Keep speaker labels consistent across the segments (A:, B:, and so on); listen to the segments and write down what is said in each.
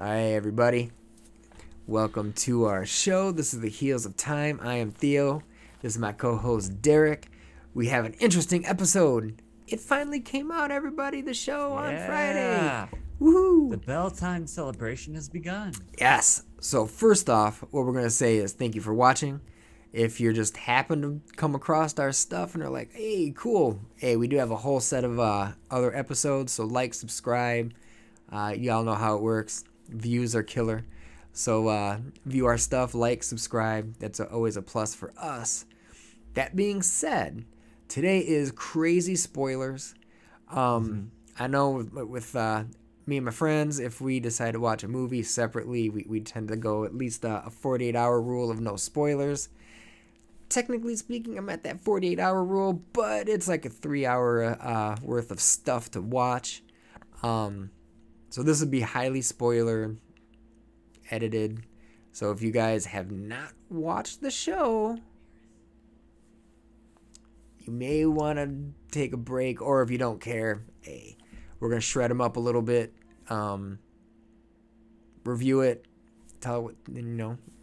A: Hi, everybody. Welcome to our show. This is the Heels of Time. I am Theo. This is my co host, Derek. We have an interesting episode. It finally came out, everybody, the show on Friday.
B: Yeah. The
A: Woohoo!
B: bell time celebration has begun.
A: Yes. So, first off, what we're going to say is thank you for watching. If you're just happen to come across our stuff and are like, hey, cool. Hey, we do have a whole set of other episodes. So, like, subscribe. Y'all know how it works. Views are killer. So view our stuff, like, subscribe. That's always a plus for us. That being said, today is crazy spoilers. I know with me and my friends, if we decide to watch a movie separately, we tend to go at least a 48-hour rule of no spoilers. Technically speaking, I'm at that 48-hour rule, but it's like a 3-hour worth of stuff to watch. So this would be highly spoiler edited. So if you guys have not watched the show, you may want to take a break, or if you don't care, hey, we're going to shred them up a little bit, review it,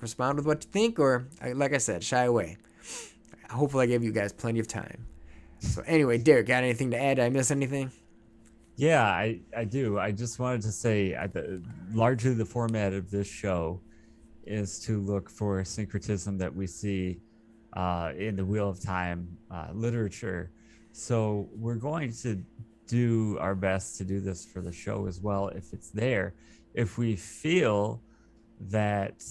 A: respond with what you think, or like I said, shy away. Hopefully I gave you guys plenty of time. So anyway, Derek, got anything to add? Did I miss anything?
B: Yeah, I do. I just wanted to say largely the format of this show is to look for syncretism that we see in the Wheel of Time literature. So we're going to do our best to do this for the show as well if it's there. If we feel that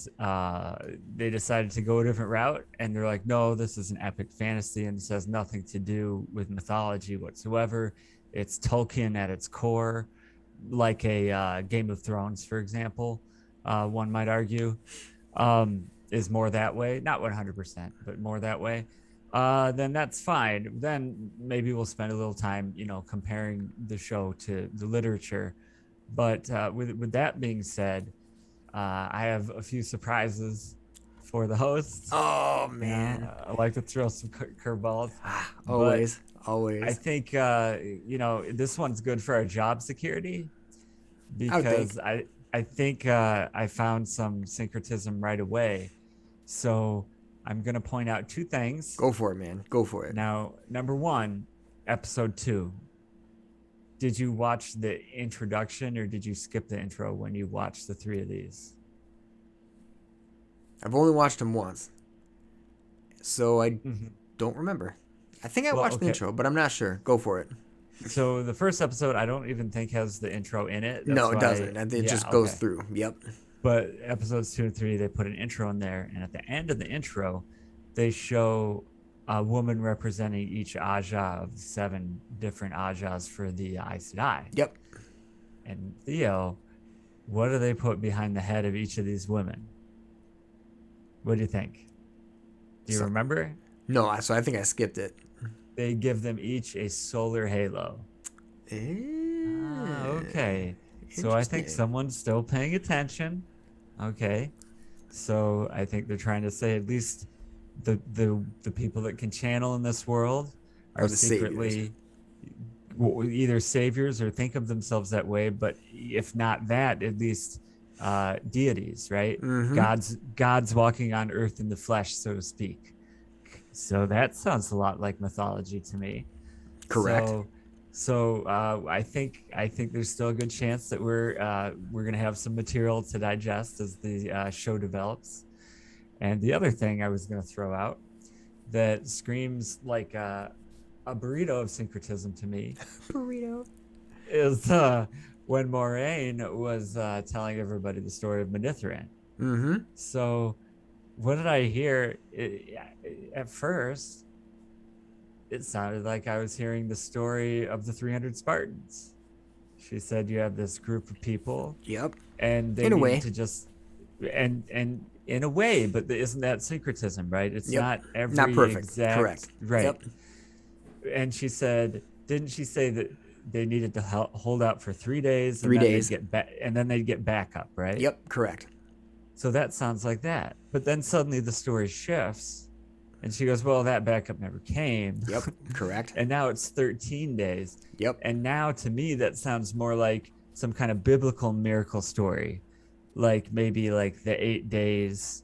B: they decided to go a different route and they're like, no, this is an epic fantasy and this has nothing to do with mythology whatsoever. It's Tolkien at its core, like a Game of Thrones, for example, one might argue, is more that way. Not 100%, but more that way. Then that's fine. Then maybe we'll spend a little time, comparing the show to the literature. But with that being said, I have a few surprises for the hosts.
A: Oh, man.
B: I like to throw some curveballs.
A: Always.
B: I think this one's good for our job security because I think I found some syncretism right away. So I'm gonna point out two things.
A: Go for it, man. Go for it.
B: Now, number one, episode 2. Did you watch the introduction or did you skip the intro when you watched the 3 of these?
A: I've only watched them once, so I don't remember. I think I watched the intro, but I'm not sure. Go for it.
B: So the first episode, I don't even think has the intro in it.
A: No, it doesn't. It just goes through. Yep.
B: But episodes 2 and 3, they put an intro in there, and at the end of the intro, they show a woman representing each Aja of 7 different Ajas for the Aes Sedai.
A: Yep.
B: And Theo, what do they put behind the head of each of these women? What do you think? Do you remember?
A: No, so I think I skipped it.
B: They give them each a solar halo. Okay. So I think someone's still paying attention. Okay. So I think they're trying to say at least the people that can channel in this world are secretly either saviors or think of themselves that way, but if not that, at least deities, right? Gods walking on earth in the flesh, so to speak. So that sounds a lot like mythology to me.
A: Correct.
B: So I think there's still a good chance that we're gonna have some material to digest as the show develops. And the other thing I was gonna throw out that screams like a burrito of syncretism to me is when Moiraine was telling everybody the story of Manithrin. So what did I hear? At first, it sounded like I was hearing the story of the 300 Spartans. She said you have this group of people.
A: Yep.
B: And they need to just and in a way, but isn't that syncretism, right? It's not
A: perfect.
B: Exact,
A: correct.
B: Right.
A: Yep.
B: And she said, didn't she say that they needed to hold out for 3 days?
A: 3 days.
B: And then they'd get back up, right?
A: Yep. Correct.
B: So that sounds like that. But then suddenly the story shifts and she goes, well, that backup never came.
A: Yep. Correct.
B: And now it's 13 days.
A: Yep.
B: And now to me, that sounds more like some kind of biblical miracle story like maybe like the 8 days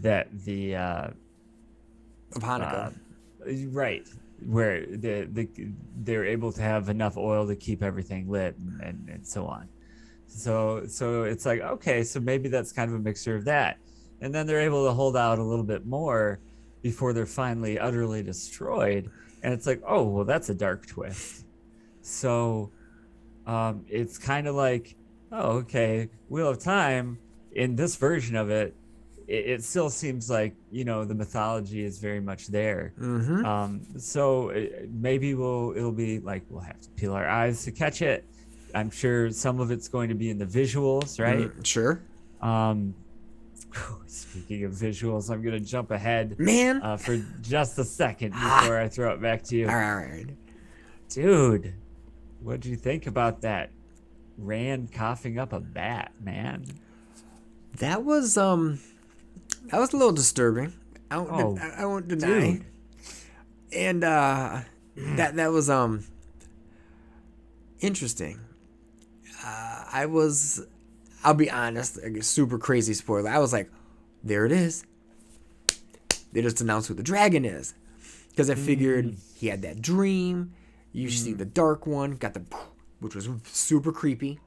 B: that the
A: Of Hanukkah.
B: uh, right, where they're able to have enough oil to keep everything lit and so on. So it's like, okay, so maybe that's kind of a mixture of that, and then they're able to hold out a little bit more before they're finally utterly destroyed, and it's like, oh well, that's a dark twist. So it's kind of like, oh, okay, Wheel of Time in this version of it, it still seems like, the mythology is very much there.
A: Mm-hmm.
B: So maybe it'll be like we'll have to peel our eyes to catch it. I'm sure some of it's going to be in the visuals, right?
A: Sure.
B: Um, Speaking of visuals, I'm gonna jump ahead,
A: Man.
B: For just a second before I throw it back to you.
A: All right.
B: Dude, what do you think about that Rand coughing up a bat, man?
A: That was a little disturbing. I won't deny.
B: Dude.
A: And that was interesting. I'll be honest, a super crazy spoiler. I was like, there it is. They just announced who the dragon is. Because I figured he had that dream. You see the dark one, which was super creepy.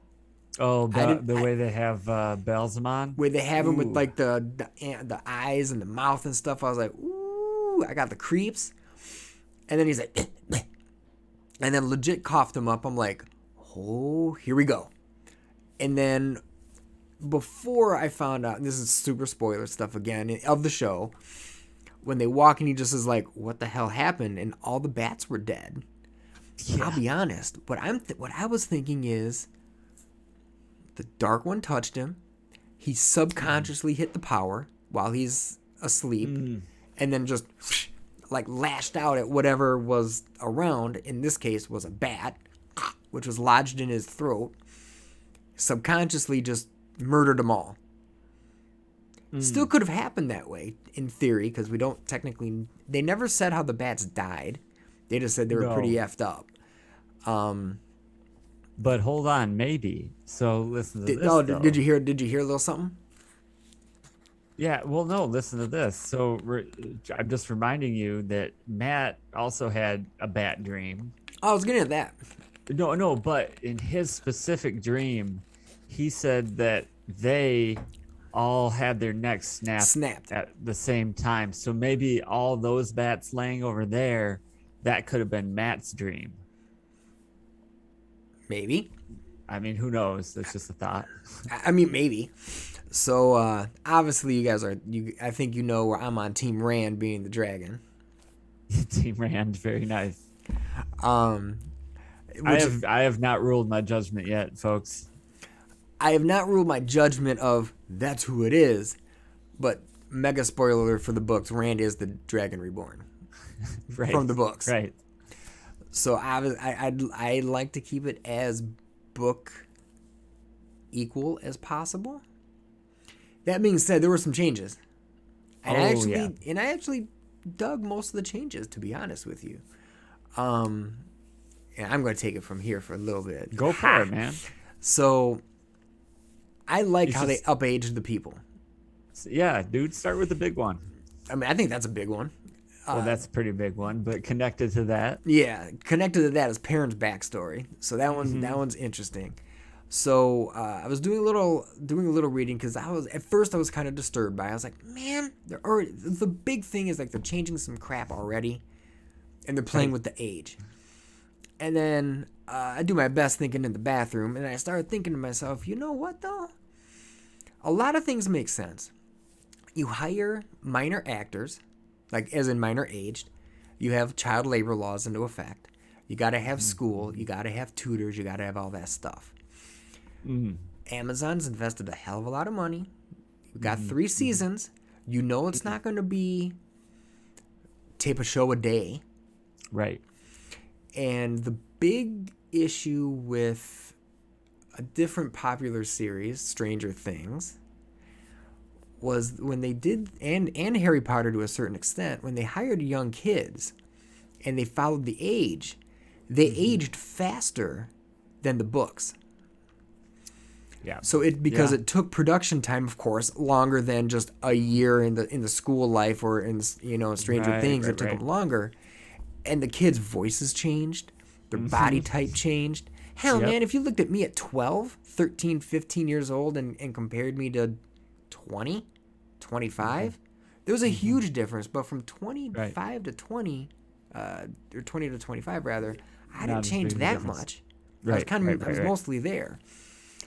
B: Oh, the way they have Belzamon?
A: Where they have him with like the eyes and the mouth and stuff. I was like, ooh, I got the creeps. And then he's like, and then legit coughed him up. I'm like, oh, here we go. And then before I found out, and this is super spoiler stuff again of the show, when they walk and he just is like, what the hell happened? And all the bats were dead. Yeah. I'll be honest. What I was thinking is the dark one touched him. He subconsciously hit the power while he's asleep, and then just like lashed out at whatever was around. In this case, was a bat, which was lodged in his throat. Subconsciously just murdered them all. Still could have happened that way in theory, because we don't technically. They never said how the bats died. They just said they were pretty effed up.
B: But hold on, maybe. So listen to this.
A: Oh, did you hear? Did you hear a little something?
B: Yeah. Well, no. Listen to this. So I'm just reminding you that Matt also had a bat dream.
A: Oh, I was getting at that.
B: No. But in his specific dream, he said that they all had their necks snapped at the same time. So maybe all those bats laying over there, that could have been Matt's dream.
A: Maybe.
B: I mean, who knows? That's just a thought.
A: I mean, maybe. So obviously, you guys are. I think you know where I'm on Team Rand being the dragon.
B: Team Rand, very nice.
A: I
B: have not ruled my judgment yet, folks.
A: I have not ruled my judgment of that's who it is, but mega spoiler for the books: Rand is the Dragon Reborn
B: Right.
A: from the books.
B: Right.
A: So I'd like to keep it as book equal as possible. That being said, there were some changes, and I actually dug most of the changes, to be honest with you. And I'm going to take it from here for a little bit.
B: Go for it, man.
A: So I like how they upaged the people.
B: Yeah, dude, start with the big one.
A: I mean, I think that's a big one.
B: Well, that's a pretty big one, but connected to that.
A: Yeah, connected to that is Perrin's backstory. So that one's interesting. So I was doing a little reading because at first I was kind of disturbed by it. I was like, man, the big thing is like they're changing some crap already, and they're playing with the age. And then I do my best thinking in the bathroom, and I started thinking to myself, you know what though? A lot of things make sense. You hire minor actors, like as in minor aged. You have child labor laws into effect. You got to have school. You got to have tutors. You got to have all that stuff. Amazon's invested a hell of a lot of money. You've got 3 seasons. You know it's not going to be tape a show a day.
B: Right.
A: And the big issue with a different popular series, Stranger Things, was when they did, and Harry Potter to a certain extent, when they hired young kids and they followed the age, they aged faster than the books.
B: Yeah.
A: So because
B: Yeah.
A: it took production time, of course, longer than just a year in the school life or in Stranger
B: Right.
A: Things.
B: Right.
A: It took
B: Right.
A: them longer, and the kids' voices changed, their body
B: Hmm.
A: type changed. Hell,
B: Yep.
A: man, if you looked at me at 12, 13, 15 years old and compared me to 20,
B: Hmm.
A: 25, there was a
B: Hmm.
A: huge difference. But from
B: Right.
A: 25 to 20, or 20 to 25 rather, I didn't
B: Not as big
A: change
B: of a
A: that
B: difference.
A: much.
B: Right. Right.
A: I
B: Right.
A: was
B: Right.
A: mostly there.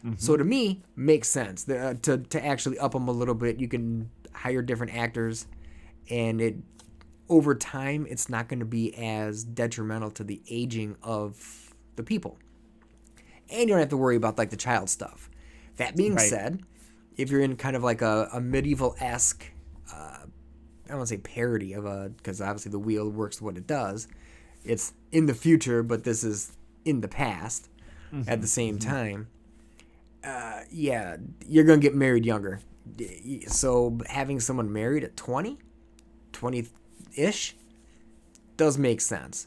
B: Hmm.
A: So to me, makes sense to actually up them a little bit. You can hire different actors, and it over time, it's not going to be as detrimental to the aging of the people, and you don't have to worry about like the child stuff. That being
B: Right.
A: said, if you're in kind of like a medieval esque, I don't want to say parody of because obviously the wheel works what it does. It's in the future, but this is in the past at
B: Hmm.
A: the same
B: Hmm.
A: time. Yeah, you're gonna get married younger. So having someone married at 20 ish does make sense.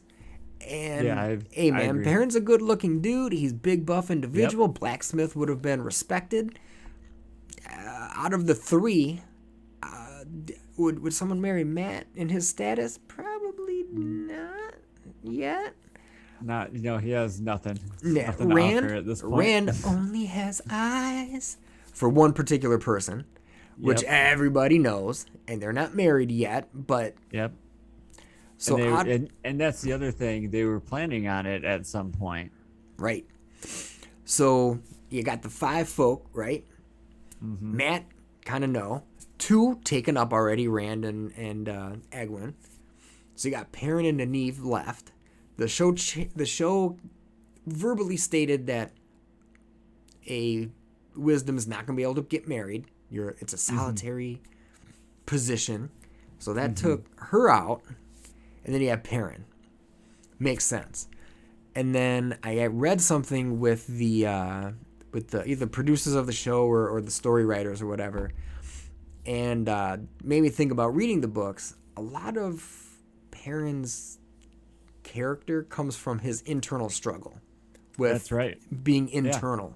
B: Yeah.
A: And hey
B: I
A: man,
B: agree.
A: Perrin's a good looking dude. He's big buff
B: Yep.
A: individual. Blacksmith would have been respected. Out of the three, would someone marry Matt in his status? Probably not yet.
B: Not. He has nothing.
A: Nah,
B: Nothing to offer at this point.
A: Rand only has eyes for one particular person, which
B: Yep.
A: everybody knows, and they're not married yet. But
B: Yep. And
A: so
B: they
A: odd,
B: and that's the other thing. They were planning on it at some point.
A: right? So you got the five folk, right?
B: Hmm.
A: Matt, kind of no. Two taken up already, Rand and Egwin. So you got Perrin and Nynaeve left. The show verbally stated that a wisdom is not going to be able to get married. It's a solitary position. So that took her out, and then you have Perrin. Makes sense. And then I read something with the either producers of the show or the story writers or whatever, and made me think about reading the books. A lot of Perrin's character comes from his internal struggle with
B: That's right.
A: being
B: Yeah.
A: internal,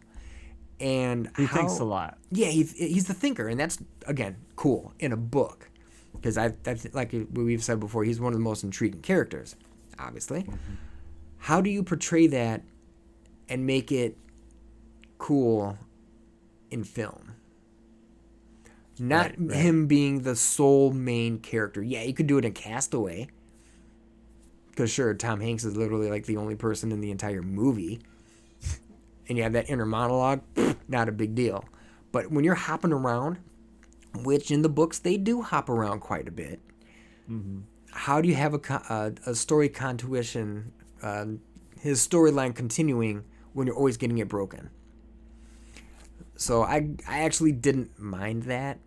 A: and
B: He
A: how
B: thinks a lot.
A: yeah, he's the thinker, and that's again cool in a book because like we've said before, he's one of the most intriguing characters, obviously. How do you portray that and make it cool in film? Not
B: Right.
A: him being the sole main character. Yeah, you could do it in Castaway. Because sure, Tom Hanks is literally like the only person in the entire movie. And you have that inner monologue, not a big deal. But when you're hopping around, which in the books they do hop around quite a bit, how do you have a story continuation, his storyline continuing when you're always getting it broken? So I actually didn't mind that.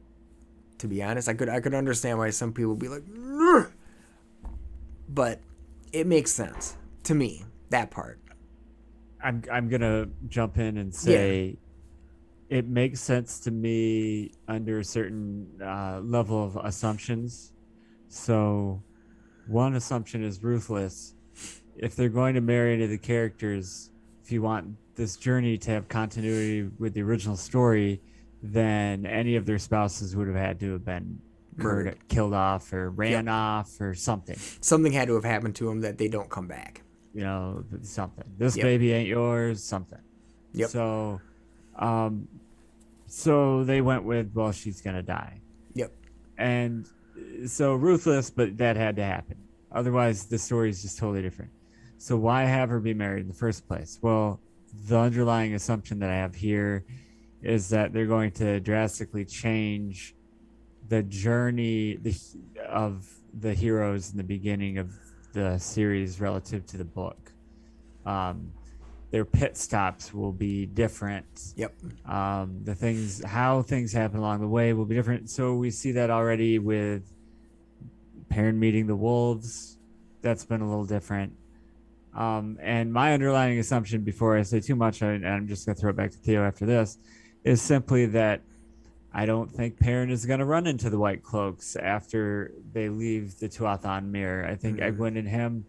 A: To be honest, I could understand why some people would be like, "Ugh." But it makes sense to me, that part.
B: I'm gonna jump in and say it makes sense to me under a certain level of assumptions. So one assumption is Ruthless. If they're going to marry into the characters, if you want this journey to have continuity with the original story, then any of their spouses would have had to have been
A: Murdered.
B: killed off or ran off or something.
A: Something had to have happened to him that they don't come back.
B: Something. This
A: Yep.
B: baby ain't yours, something.
A: Yep.
B: So, so they went with, well, she's gonna die,
A: Yep.
B: and so Ruthless, but that had to happen. Otherwise, the story is just totally different. So why have her be married in the first place? Well, the underlying assumption that I have here is that they're going to drastically change the journey of the heroes in the beginning of the series relative to the book. Their pit stops will be different.
A: Yep.
B: How things happen along the way will be different. So we see that already with Perrin meeting the wolves. That's been a little different. And my underlying assumption, before I say too much, and I'm just going to throw it back to Theo after this, is simply that I don't think Perrin is going to run into the White Cloaks after they leave the Tuatha Mir. I think Egwene and him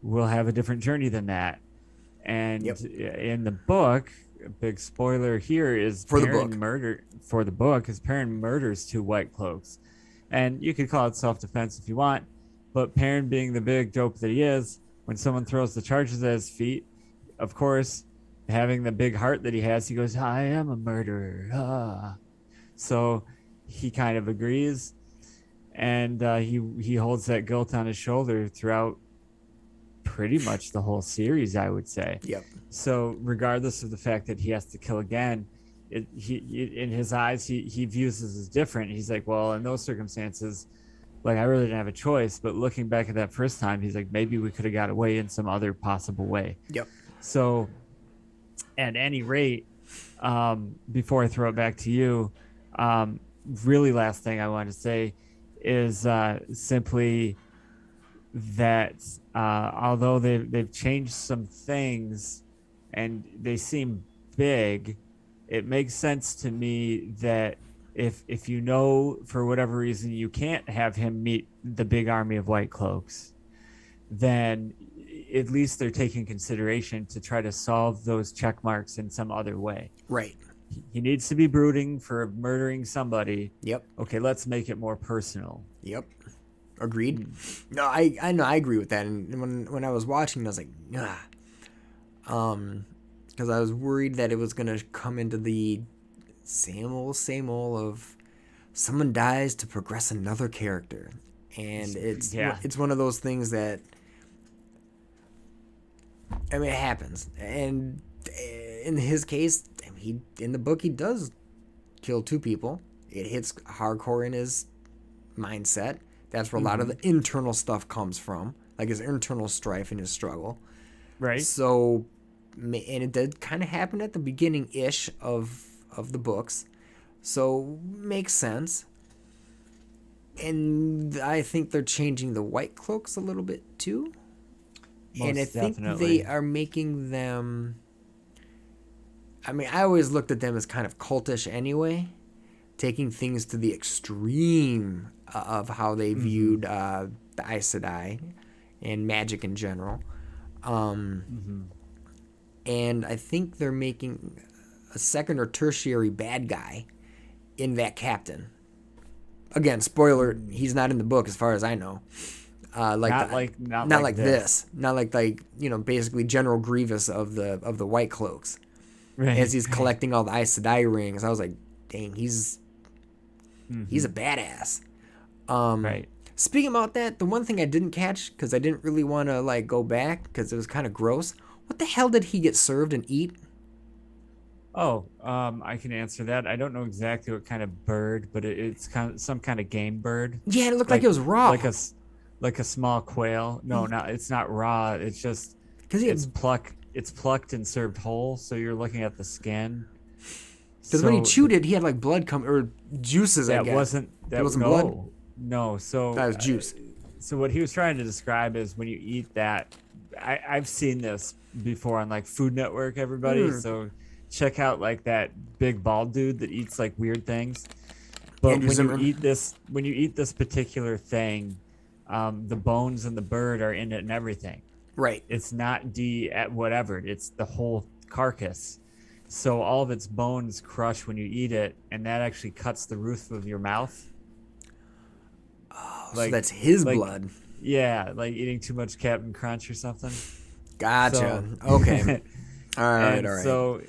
B: will have a different journey than that. And
A: Yep.
B: in the book, big spoiler here is
A: For the
B: Perrin
A: book.
B: murder for the book is Perrin murders 2 White Cloaks, and you could call it self-defense if you want, but Perrin, being the big dope that he is, when someone throws the charges at his feet, of course, having the big heart that he has, he goes, "I am a murderer." So he kind of agrees, and he holds that guilt on his shoulder throughout pretty much the whole series, I would say.
A: Yep.
B: So regardless of the fact that he has to kill again, in his eyes he views this as different. He's like, well, in those circumstances, like I really didn't have a choice. But looking back at that first time, he's like, maybe we could have got away in some other possible way.
A: Yep.
B: So at any rate, before I throw it back to you, really last thing I want to say is simply that although they've changed some things and they seem big, it makes sense to me that if you know for whatever reason you can't have him meet the big army of White Cloaks, then at least they're taking consideration to try to solve those check marks in some other way.
A: Right.
B: He needs to be brooding for murdering somebody.
A: Yep.
B: Okay, let's make it more personal.
A: Yep. Agreed. No, I know, I agree with that. And when I was watching, I was like, because I was worried that it was gonna come into the same old of someone dies to progress another character, and it's one of those things that, I mean, it happens. And in his case, I mean, in the book he does kill 2 people. It hits hardcore in his mindset. That's where a lot of the internal stuff comes from, like his internal strife and his struggle.
B: Right.
A: So, and it did kind of happen at the beginning-ish of the books. So, makes sense. And I think they're changing the White Cloaks a little bit, too. And I think they are making them... I mean, I always looked at them as kind of cultish anyway, taking things to the extreme of how they viewed the Aes Sedai and magic in general. And I think they're making a second or tertiary bad guy in that captain. Again, spoiler, he's not in the book as far as I know. Not like this. Not like basically General Grievous of the White Cloaks.
B: Right.
A: As he's collecting all the Aes Sedai rings, I was like, dang, he's a badass.
B: Right.
A: Speaking about that, the one thing I didn't catch, because I didn't really want to go back because it was kind of gross. What the hell did he get served and eat?
B: Oh, I can answer that. I don't know exactly what kind of bird, but it's kind of some kind of game bird.
A: Yeah, it looked like it was raw.
B: Like a small quail. No, it's not raw. It's just it's plucked and served whole. So you're looking at the skin.
A: Because when he chewed it, he had blood or juices.
B: That
A: I guess.
B: wasn't
A: blood.
B: No, so
A: that was juice.
B: So what he was trying to describe is when you eat that. I've seen this before on Food Network. Everybody, so check out that big bald dude that eats weird things. But when you eat this particular thing, the bones and the bird are in it and everything.
A: Right.
B: It's not whatever. It's the whole carcass. So all of its bones crush when you eat it, and that actually cuts the roof of your mouth.
A: Oh, so that's his blood.
B: Yeah, like eating too much Captain Crunch or something.
A: Gotcha. Okay. All right.
B: So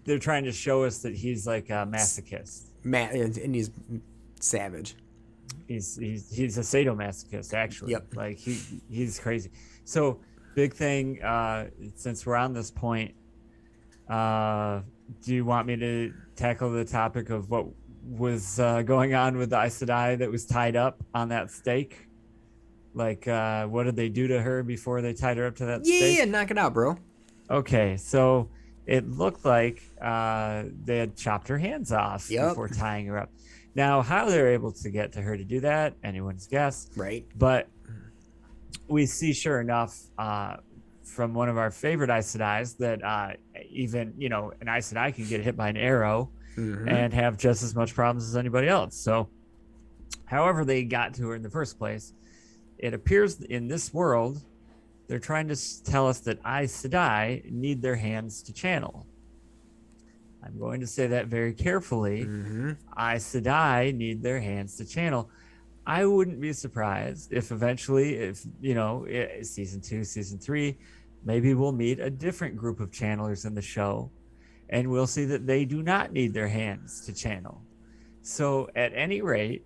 B: they're trying to show us that he's a masochist.
A: And he's savage.
B: He's a sadomasochist, actually.
A: Yep.
B: He's crazy. So big thing, since we're on this point, do you want me to tackle the topic of what was going on with the Aes Sedai that was tied up on that stake? What did they do to her before they tied her up to that stake?
A: Yeah, knock it out, bro.
B: Okay, so it looked like they had chopped her hands off before tying her up. Now, how they're able to get to her to do that, anyone's guess.
A: Right.
B: But we see, sure enough, from one of our favorite Aes Sedais that even, an Aes Sedai can get hit by an arrow and have just as much problems as anybody else. So, however they got to her in the first place, it appears in this world, they're trying to tell us that Aes Sedai need their hands to channel. I'm going to say that very carefully,
A: Mm-hmm.
B: Aes Sedai need their hands to channel. I wouldn't be surprised if eventually, if season 2, season 3, maybe we'll meet a different group of channelers in the show, and we'll see that they do not need their hands to channel. So at any rate,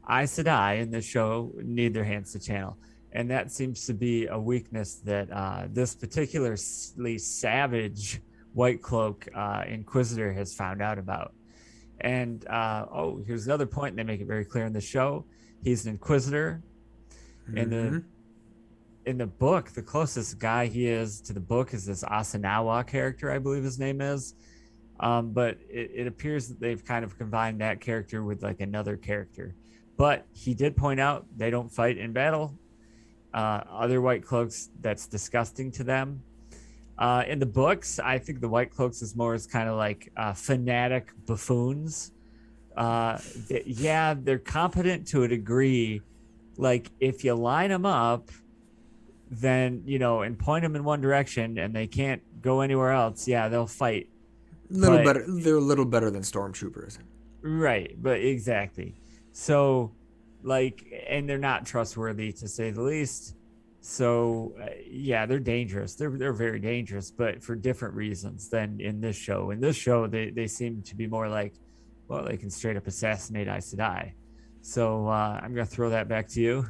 B: Aes Sedai in the show need their hands to channel, and that seems to be a weakness that this particularly savage White Cloak Inquisitor has found out about. And here's another point. They make it very clear in the show. He's an Inquisitor.
A: Mm-hmm.
B: In the book, the closest guy he is to the book is this Asanawa character, I believe his name is. But it appears that they've kind of combined that character with like another character. But he did point out they don't fight in battle. Other White Cloaks, that's disgusting to them. In the books, I think the White Cloaks is more as kind of like fanatic buffoons. They're competent to a degree. Like if you line them up, then and point them in one direction, and they can't go anywhere else. Yeah, they'll fight.
A: Little better. They're a little better than stormtroopers.
B: Right, but exactly. So, and they're not trustworthy to say the least. So, they're dangerous. They're very dangerous, but for different reasons than in this show. In this show, they seem to be more like, well, they can straight up assassinate Aes Sedai. So I'm gonna throw that back to you.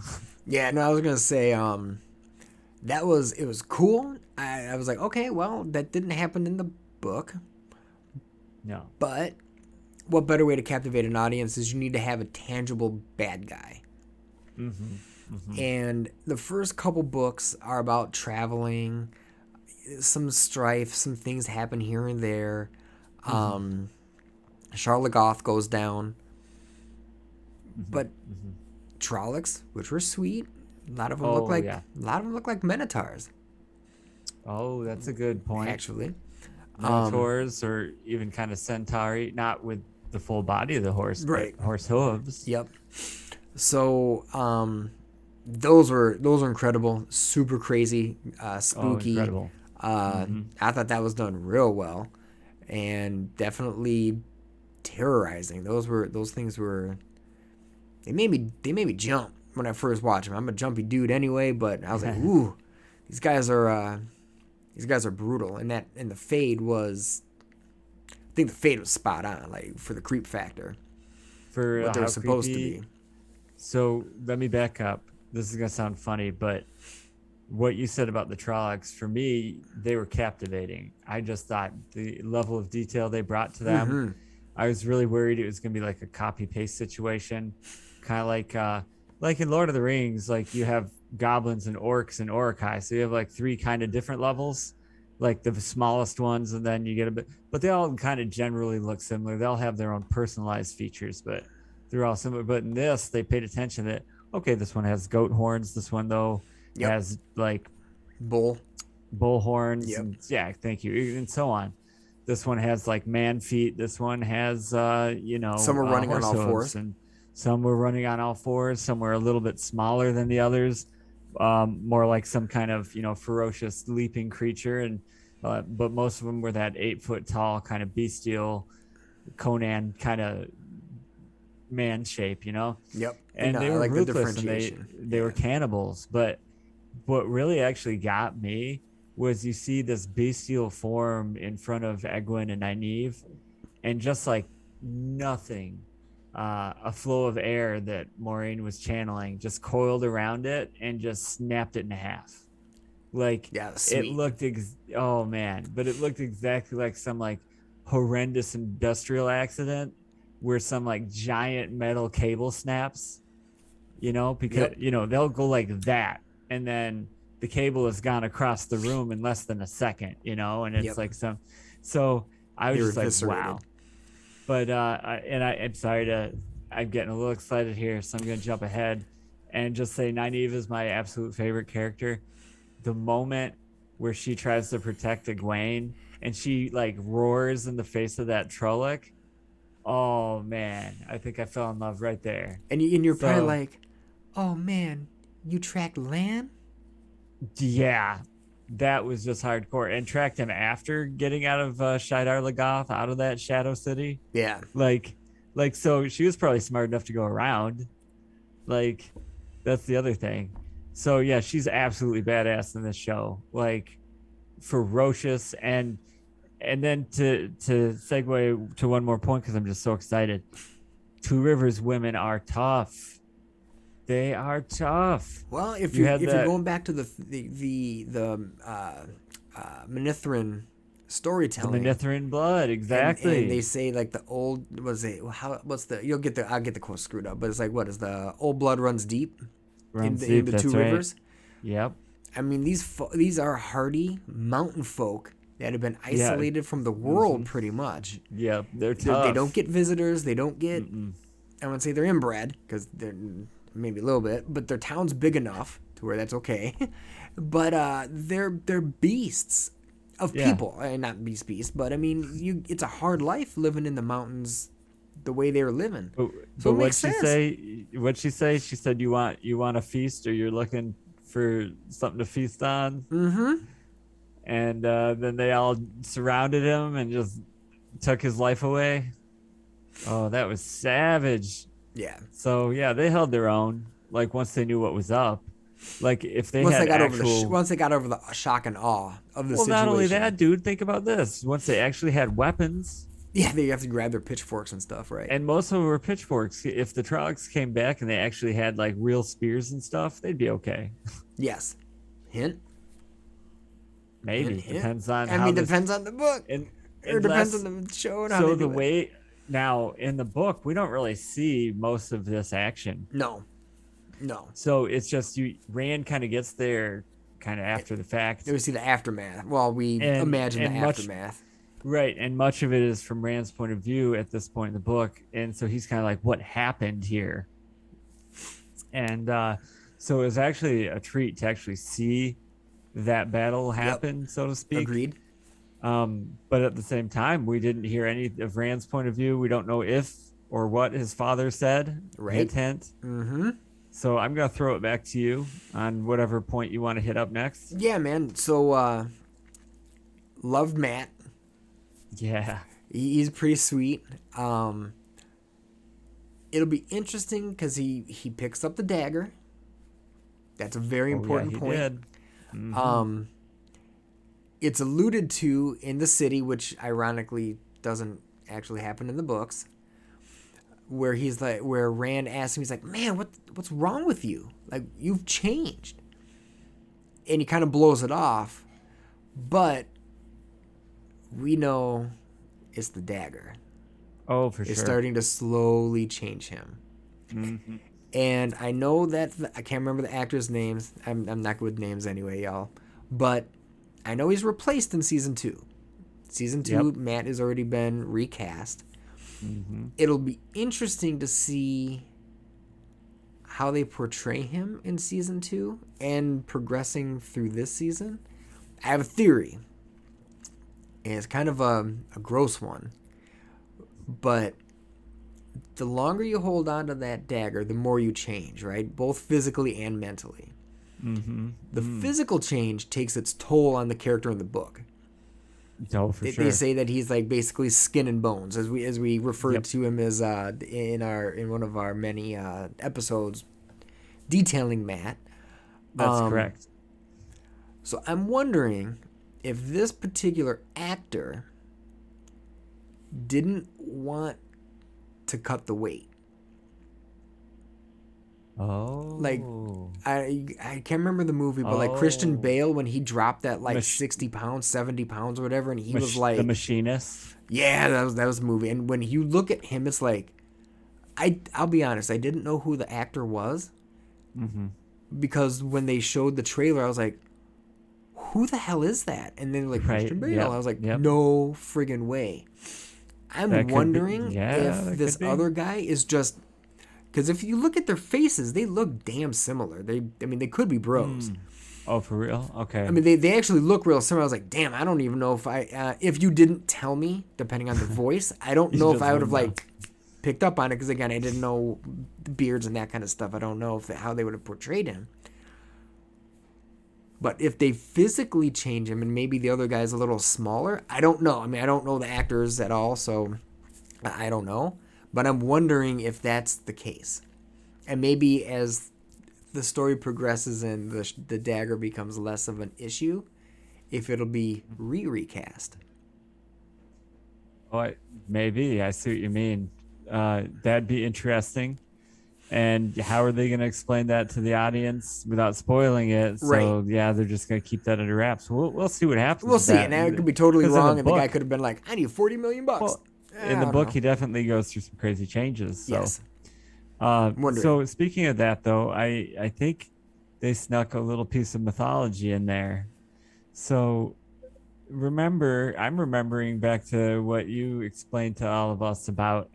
A: Yeah, no, I was gonna say, it was cool. I was like, okay, well, that didn't happen in the book.
B: No.
A: But what better way to captivate an audience is you need to have a tangible bad guy.
B: Mm-hmm. Mm-hmm.
A: And the first couple books are about traveling, some strife, some things happen here and there. Mm-hmm. Charlotte Goth goes down. Mm-hmm. But Trollocs, which were sweet, a lot of them look like Minotaurs.
B: Oh, that's a good point.
A: Actually,
B: Minotaurs or even kind of Centauri, not with the full body of the horse,
A: right?
B: But horse hooves.
A: Yep. So, those were incredible, super crazy, spooky.
B: Oh, incredible.
A: I thought that was done real well, and definitely terrorizing. Those things were. They made me jump when I first watched them. I'm a jumpy dude anyway, but I was like, ooh, these guys are brutal. And the fade was, I think the fade was spot on, like for the creep factor,
B: for
A: what they're supposed
B: creepy.
A: To be.
B: So let me back up. This is gonna sound funny, but what you said about the Trollocs, for me, they were captivating. I just thought the level of detail they brought to them. Mm-hmm. I was really worried it was gonna be like a copy paste situation. Kind of like in Lord of the Rings, like you have goblins and orcs and Uruk-hai, so you have like 3 kind of different levels, like the smallest ones, and then you get a bit, but they all kind of generally look similar. They'll have their own personalized features, but they're all similar. But in this, they paid attention that okay, this one has goat horns, this one though has like bull horns.
A: Yep.
B: And, yeah, thank you, and so on. This one has like man feet. This one has some
A: are running on all fours,
B: and some were running on all fours. Some were a little bit smaller than the others, more like some kind of ferocious leaping creature. And but most of them were that 8-foot tall kind of bestial Conan kind of man shape,
A: Yep.
B: And they were ruthless, and they were cannibals. But what really actually got me was you see this bestial form in front of Egwene and Nynaeve, and just like nothing. A flow of air that Moiraine was channeling just coiled around it and just snapped it in half. Like it looked, but it looked exactly like some like horrendous industrial accident where some like giant metal cable snaps, because they'll go like that, and then the cable has gone across the room in less than a second, and it's like some. So I was just like, wow. But I'm sorry I'm getting a little excited here, so I'm going to jump ahead and just say Nynaeve is my absolute favorite character. The moment where she tries to protect Egwene and she like roars in the face of that Trolloc, oh man, I think I fell in love right there.
A: And you're probably like, oh man, you tracked Lan?
B: Yeah. that was just hardcore, and tracked him after getting out of Shidar Lagoth, out of that Shadow City.
A: Yeah.
B: Like so she was probably smart enough to go around. Like that's the other thing. So yeah, she's absolutely badass in this show. Like ferocious, and then to segue to one more point because I'm just so excited. Two Rivers women are tough. They are tough.
A: Well, if
B: You
A: you're
B: had
A: if you're
B: that-
A: going back to the Manithrin
B: The
A: storytelling,
B: Manithrin blood, exactly.
A: and they say like the old was it how what's the I'll get the quote screwed up, but it's like what is the old blood runs deep
B: Runs
A: in
B: deep,
A: the
B: that's
A: Two
B: right.
A: Rivers.
B: Yep.
A: I mean these are hardy mountain folk that have been isolated from the world pretty much.
B: Yep. They're
A: They
B: tough.
A: don't get visitors. They don't get. I wouldn't say they're inbred because they're maybe a little bit, but their town's big enough to where that's okay. But they're beasts of
B: Yeah.
A: people, and not beasts. But I mean, it's a hard life living in the mountains the way they're living.
B: But,
A: So it
B: what'd
A: makes
B: she
A: sense.
B: say? What'd she say? She said, "You want a feast, or you're looking for something to feast on."
A: Mm-hmm.
B: And then they all surrounded him and just took his life away. Oh, that was savage.
A: Yeah.
B: So yeah, they held their own. Like once they knew what was up, like if they
A: Once
B: had
A: they got
B: actual.
A: once they got over the shock and awe of the
B: Well,
A: situation.
B: not only that, dude. Think about this. Once they actually had weapons,
A: Yeah, they have to grab their pitchforks and stuff, right?
B: and most of them were pitchforks. If the Trollocs came back and they actually had like real spears and stuff, they'd be okay.
A: Yes. Hint.
B: Maybe
A: Hint.
B: depends on.
A: I
B: how
A: mean,
B: this,
A: depends on the book.
B: and,
A: Or depends
B: unless-
A: on the show and how
B: So
A: they
B: the
A: do it.
B: way now in the book, we don't really see most of this action.
A: No.
B: So it's just Rand kind of gets there kind of after the fact.
A: We see the aftermath. Well, we
B: And-
A: imagine
B: and
A: the
B: much-
A: aftermath.
B: Right, and much of it is from Rand's point of view at this point in the book, and so he's kind of like, "What happened here?" And so it was actually a treat to actually see that battle happen, so to speak.
A: Agreed.
B: But at the same time, we didn't hear any of Rand's point of view. We don't know if or what his father said.
A: Right.
B: Hint, hint.
A: Mm-hmm.
B: So I'm gonna throw it back to you on whatever point you want to hit up next.
A: Yeah, man. So, loved Matt.
B: Yeah.
A: He's pretty sweet. It'll be interesting because he picks up the dagger. That's a very important
B: he
A: point.
B: did.
A: It's alluded to in the city, which ironically doesn't actually happen in the books. Where Rand asks him, he's like, "Man, what's wrong with you? Like, you've changed." And he kind of blows it off, but we know it's the dagger.
B: Oh, for
A: It's
B: sure.
A: starting to slowly change him. And I know that I can't remember the actors' names. I'm not good with names anyway, y'all. But I know he's replaced in season 2. Season 2,
B: Yep.
A: Matt has already been recast. It'll be interesting to see how they portray him in season 2 and progressing through this season. I have a theory. And it's kind of a gross one. But the longer you hold on to that dagger, the more you change, right? Both physically and mentally. The physical change takes its toll on the character in the book.
B: Oh, for sure.
A: They say that he's like basically skin and bones, as we referred to him as in one of our many episodes detailing Matt.
B: That's correct.
A: So I'm wondering if this particular actor didn't want to cut the weight.
B: Oh.
A: Like, I can't remember the movie, but like Christian
B: Oh.
A: Bale when he dropped that like
B: Mach-
A: 60 pounds, 70 pounds or whatever, and he was like,
B: The Machinist.
A: yeah, that was the movie. And when you look at him, it's like, I'll be honest, I didn't know who the actor was, because when they showed the trailer, I was like, who the hell is that? And then like
B: Right,
A: Christian Bale,
B: yep,
A: I was like,
B: yep.
A: no friggin' way. I'm
B: That could be-
A: wondering
B: yeah, that
A: if this
B: could be.
A: other guy is just. Because if you look at their faces, they look damn similar. They could be bros.
B: Oh, for real? Okay.
A: I mean, they actually look real similar. I was like, damn, I don't even know if you didn't tell me, depending on the voice, I don't
B: You
A: know if
B: just
A: I would have
B: wouldn't
A: like picked up on it. Because again, I didn't know the beards and that kind of stuff. I don't know how they would have portrayed him. But if they physically change him and maybe the other guy's a little smaller, I don't know. I mean, I don't know the actors at all, so I don't know. But I'm wondering if that's the case. And maybe as the story progresses and the dagger becomes less of an issue, if it'll be recast.
B: Oh, maybe. I see what you mean. That'd be interesting. And how are they going to explain that to the audience without spoiling it? So,
A: Right.
B: yeah, they're just going to keep that under wraps. We'll see what happens.
A: We'll
B: with
A: see.
B: that.
A: And it could be totally
B: 'Cause in
A: wrong, and the
B: book-
A: guy could have been like, I need $40 million.
B: Well, in the book, he definitely goes through some crazy changes. So.
A: Yes.
B: So speaking of that, though, I think they snuck a little piece of mythology in there. So I'm remembering back to what you explained to all of us about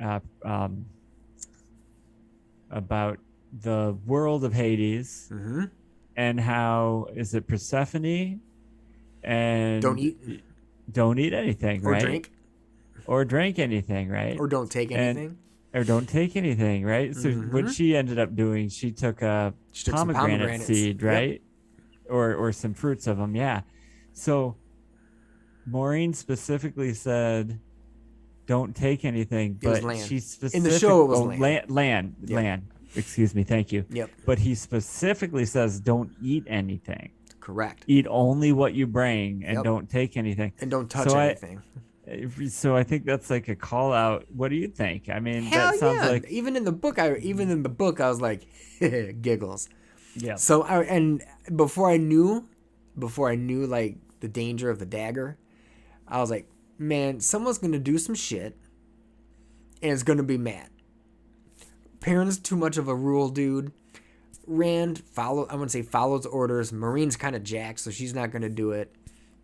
B: the world of Hades
A: Mm-hmm.
B: and how is it Persephone and don't eat anything,
A: Or
B: right?
A: drink.
B: Anything, right?
A: Or don't take anything.
B: Or don't take anything, right? So what she ended up doing, she took a
A: She took some
B: pomegranate
A: pomegranates.
B: seed, right? Or some fruits of them, yeah. So Maureen specifically said, "Don't take anything,"
A: It was
B: but
A: land.
B: she specifically
A: In the show, it was land. Yep.
B: Land. Excuse me, thank you.
A: Yep.
B: But he specifically says, "Don't eat anything.
A: Correct.
B: Eat only what you bring, and
A: Yep.
B: don't take anything."
A: And don't touch
B: So
A: anything.
B: So I think that's like a call out. What do you think? I mean,
A: Hell
B: that sounds
A: yeah.
B: like
A: Even in the book, I was like, giggles.
B: yeah.
A: So before I knew like the danger of the dagger, I was like, man, someone's gonna do some shit, and it's gonna be Matt. Perrin's too much of a rule dude. Rand follows orders. Marine's kind of jacked, so she's not gonna do it.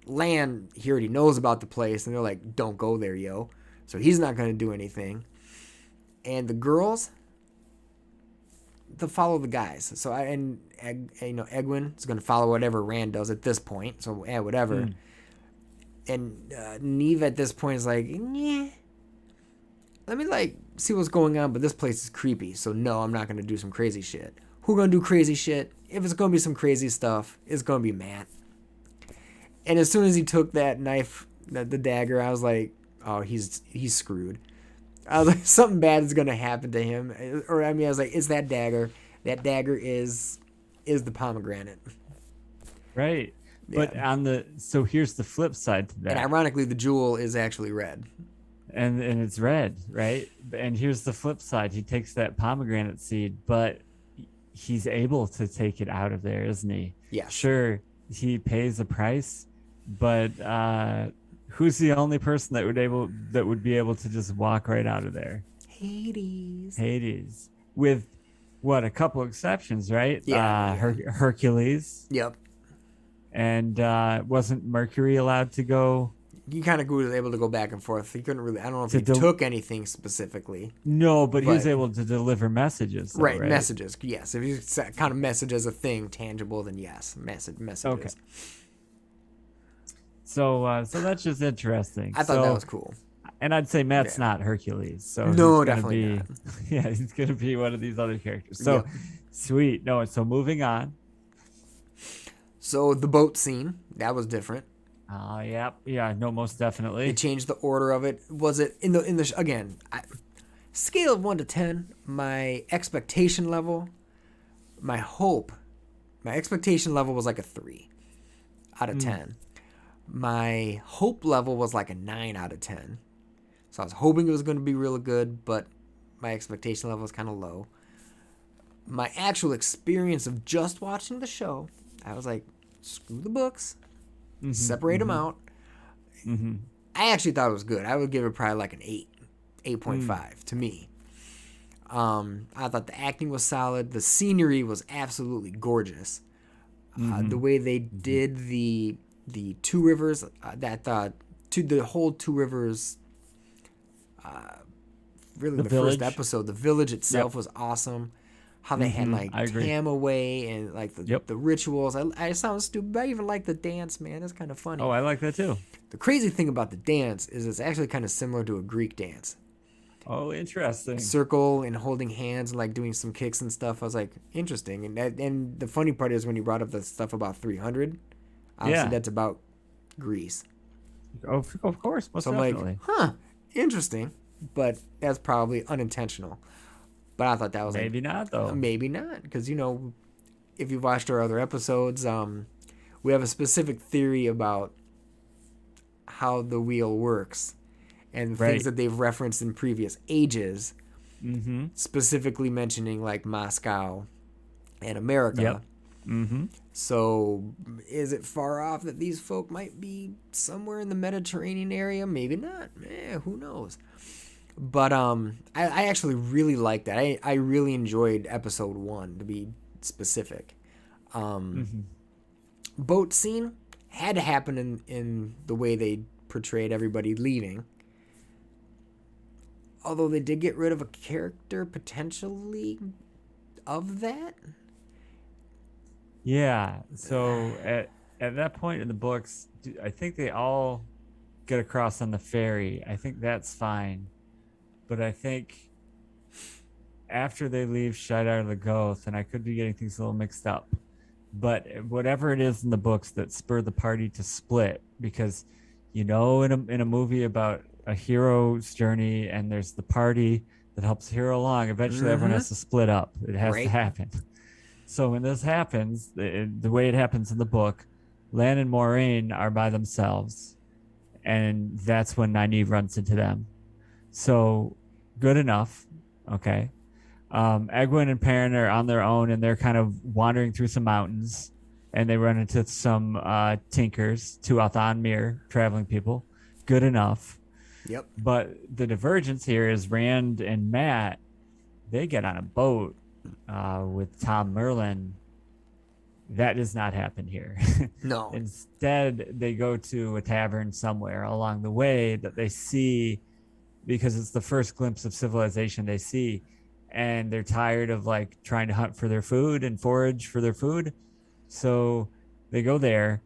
A: Land, he already knows about the place, and they're like, don't go there, yo. So he's not gonna do anything. And the girls, they'll follow the guys. So Egwin is gonna follow whatever Rand does at this point. So yeah, whatever. And Neve at this point is like, yeah, let me like see what's going on, but this place is creepy. So no, I'm not gonna do some crazy shit. Who gonna do crazy shit? If it's gonna be some crazy stuff, it's gonna be Matt. And as soon as he took that knife, the dagger, I was like, oh, he's screwed. I was like, something bad is gonna happen to him. Or I was like, it's that dagger. That dagger is the pomegranate.
B: Right. But so here's the flip side to that.
A: And ironically, the jewel is actually red.
B: And it's red, right? And here's the flip side. He takes that pomegranate seed, but he's able to take it out of there, isn't he?
A: Yes.
B: Sure, he pays a price, but who's the only person that would be able to just walk right out of there? Hades. With what, a couple exceptions, right?
A: Yeah.
B: Hercules.
A: Yep.
B: And wasn't Mercury allowed to go?
A: He kind of was able to go back and forth. He couldn't really. I don't know if he took anything specifically.
B: No, but he was able to deliver messages. Though, right,
A: messages. Yes, if you kind of message as a thing tangible, then yes, messages. Okay.
B: So that's just interesting.
A: I thought that was cool.
B: And I'd say Matt's not Hercules. So
A: no, definitely not.
B: Yeah, he's gonna be one of these other characters. So sweet. No, so moving on.
A: So the boat scene, that was different.
B: Yeah, no, most definitely.
A: They changed the order of it. Was it in the again? Scale of 1 to 10, my expectation level, my expectation level was like a 3 out of 10. My hope level was like a 9 out of 10. So I was hoping it was going to be really good, but my expectation level was kind of low. My actual experience of just watching the show, I was like, screw the books. Separate them out. I actually thought it was good. I would give it probably like an 8.5 to me. I thought the acting was solid. The scenery was absolutely gorgeous. The way they did the Two Rivers, the whole Two Rivers, really the first episode, the village itself was awesome. How they had like Tamaway and like the rituals. I sound stupid, but I even like the dance, man. It's kind of funny.
B: Oh, I like that too.
A: The crazy thing about the dance is it's actually kind of similar to a Greek dance.
B: Oh, interesting.
A: circle and holding hands and like doing some kicks and stuff. I was like, interesting. And the funny part is when you brought up the stuff about 300, obviously
B: Yeah.
A: that's about Greece.
B: Of course, most
A: So I'm like,
B: definitely.
A: huh, interesting, but that's probably unintentional. But I thought that was
B: Maybe not though.
A: maybe not, because if you've watched our other episodes, we have a specific theory about how the wheel works and things
B: Right.
A: that they've referenced in previous ages,
B: Mm-hmm.
A: specifically mentioning like Moscow and America.
B: Yep. Mm-hmm.
A: So, is it far off that these folk might be somewhere in the Mediterranean area? Maybe not. Who knows? But I actually really liked that. I really enjoyed episode 1, to be specific.
B: Mm-hmm.
A: Boat scene had to happen in the way they portrayed everybody leaving. Although they did get rid of a character potentially of that.
B: Yeah. So at that point in the books, I think they all get across on the ferry. I think that's fine. But I think after they leave Shidar Lagoth, and I could be getting things a little mixed up, but whatever it is in the books that spurred the party to split, because in a movie about a hero's journey, and there's the party that helps the hero along, eventually everyone has to split up. It has to
A: Right.
B: happen. So when this happens, the way it happens in the book, Lan and Moraine are by themselves, and that's when Nynaeve runs into them. So good enough. Okay. Egwene and Perrin are on their own, and they're kind of wandering through some mountains, and they run into some tinkers, two Athanmir traveling people. Good enough.
A: Yep.
B: But the divergence here is Rand and Matt, they get on a boat with Tom Merlin. That does not happen here.
A: No.
B: Instead, they go to a tavern somewhere along the way that they see, because it's the first glimpse of civilization they see, and they're tired of like trying to hunt for their food and forage for their food. So they go there.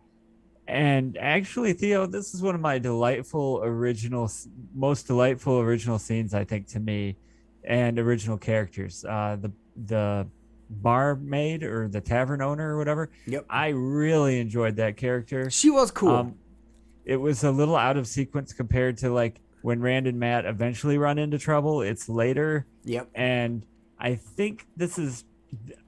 B: And actually, Theo, this is one of my most delightful original scenes, I think, to me, and original characters. The barmaid or the tavern owner or whatever.
A: Yep.
B: I really enjoyed that character.
A: She was cool.
B: It was a little out of sequence compared to like when Rand and Matt eventually run into trouble. It's later.
A: Yep.
B: And I think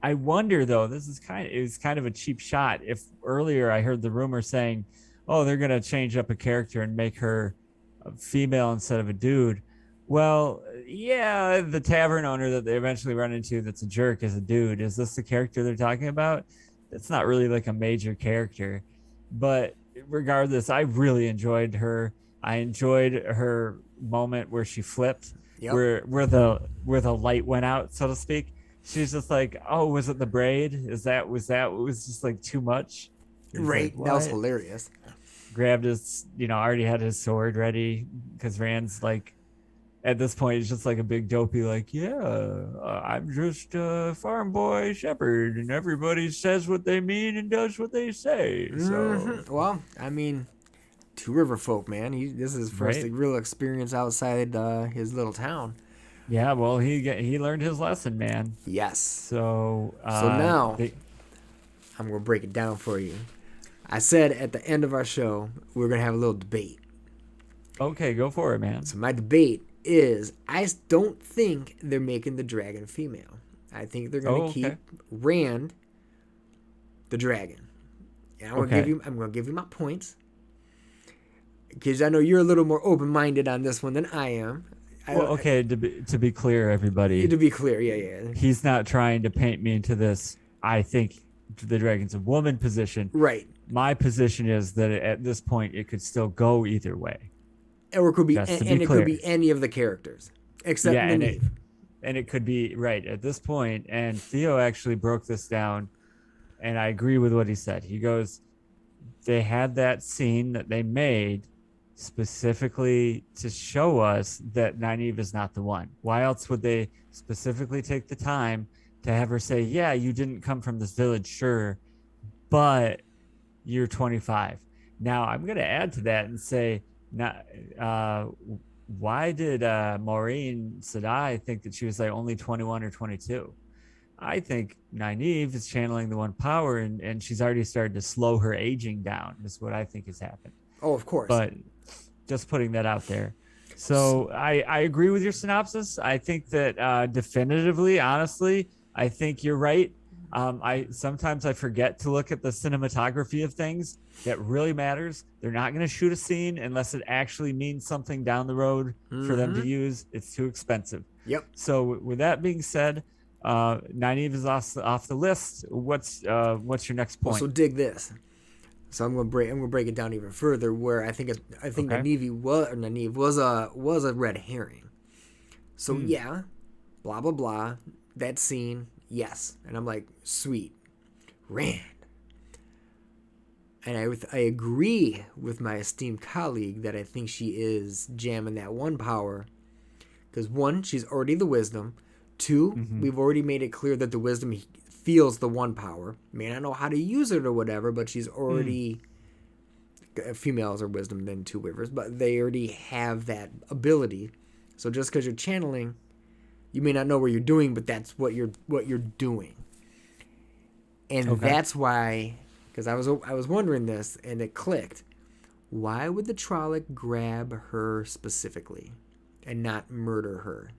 B: I wonder though, it was kind of a cheap shot. If earlier I heard the rumor saying, oh, they're going to change up a character and make her a female instead of a dude. Well, yeah, the tavern owner that they eventually run into that's a jerk is a dude. Is this the character they're talking about? It's not really like a major character. But regardless, I really enjoyed her. I enjoyed her moment where she flipped,
A: Yep.
B: where the light went out, so to speak. She's just like, oh, was it the braid? It was just like too much.
A: Right.
B: Like,
A: that was
B: what?
A: hilarious.
B: Grabbed his, already had his sword ready, because Rand's like, at this point, he's just like a big dopey, like, yeah, I'm just a farm boy shepherd, and everybody says what they mean and does what they say. So,
A: Well, I mean, Two River folk, man. This is his first
B: Right.
A: real experience outside his little town.
B: yeah, well, he learned his lesson, man.
A: Yes.
B: So,
A: now- I'm going to break it down for you. I said at the end of our show, we're going to have a little debate.
B: okay, go for it, man.
A: So my debate is, I don't think they're making the dragon female. I think they're going to
B: okay.
A: keep Rand the dragon. And I'm
B: Okay.
A: going to give you my points, because I know you're a little more open-minded on this one than I am.
B: Well, okay, to be clear, everybody,
A: To be clear, yeah.
B: he's not trying to paint me into this, I think the dragon's a woman position.
A: Right.
B: My position is that at this point, it could still go either way.
A: Or it could be,
B: Just to be
A: and it
B: clear.
A: could be any of the characters, except
B: Yeah,
A: Nynaeve.
B: and it could be right at this point. And Theo actually broke this down, and I agree with what he said. He goes, they had that scene that they made specifically to show us that Nynaeve is not the one. Why else would they specifically take the time to have her say, yeah, you didn't come from this village, sure, but you're 25. Now I'm going to add to that and say, not why did Maureen Sedai think that she was like only 21 or 22? I think Nynaeve is channeling the one power, and she's already started to slow her aging down. Is what I think has happened.
A: Oh, of course.
B: But just putting that out there. So I agree with your synopsis. I think that definitively, honestly, I think you're right. I sometimes I forget to look at the cinematography of things. That really matters. They're not going to shoot a scene unless it actually means something down the road for them to use. It's too expensive.
A: Yep.
B: So with that being said, Nynaeve is off the list. What's your next point?
A: So dig this. So I'm gonna break it down even further. Where I think
B: Okay.
A: Nynaeve was a red herring. So yeah, blah blah blah. That scene, yes, and I'm like, sweet, Rand. And I agree with my esteemed colleague that I think she is jamming that one power. Because one, she's already the wisdom. Two, we've already made it clear that the wisdom feels the one power. May not know how to use it or whatever, but she's already... Females are wisdom, then two Wyvers, but they already have that ability. So just because you're channeling, you may not know what you're doing, but that's what you're doing. And that's why... Because I was wondering this, and it clicked. Why would the Trolloc grab her specifically and not murder her?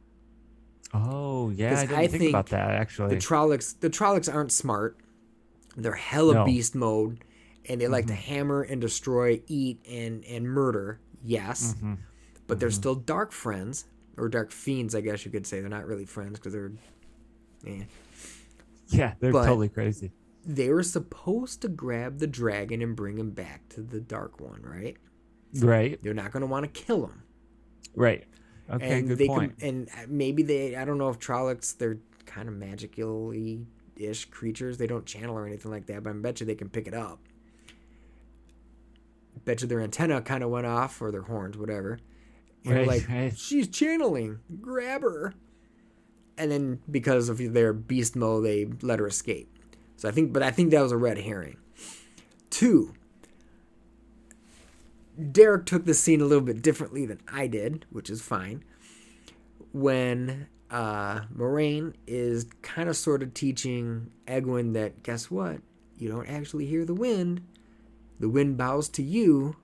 B: Oh, yeah, I didn't think about that, actually.
A: The Trollocs aren't smart. They're hella beast mode, and they like to hammer and destroy, eat, and murder. Yes. But they're still dark friends, or dark fiends, I guess you could say. They're not really friends, because they're...
B: Yeah, they're totally crazy.
A: They were supposed to grab the dragon and bring him back to the Dark One, right?
B: Right.
A: They're not going to want to kill him.
B: Right. Okay,
A: and
B: good point.
A: And maybe I don't know if Trollocs, they're kind of magical-ish creatures. They don't channel or anything like that, but I bet you they can pick it up. Bet you their antenna kind of went off, or their horns, whatever. And right. She's channeling. Grab her. And then because of their beast mode, they let her escape. So I think that was a red herring. Two, Derek took this scene a little bit differently than I did, which is fine. When Moiraine is kind of sort of teaching Egwene that, guess what? You don't actually hear the wind. The wind bows to you.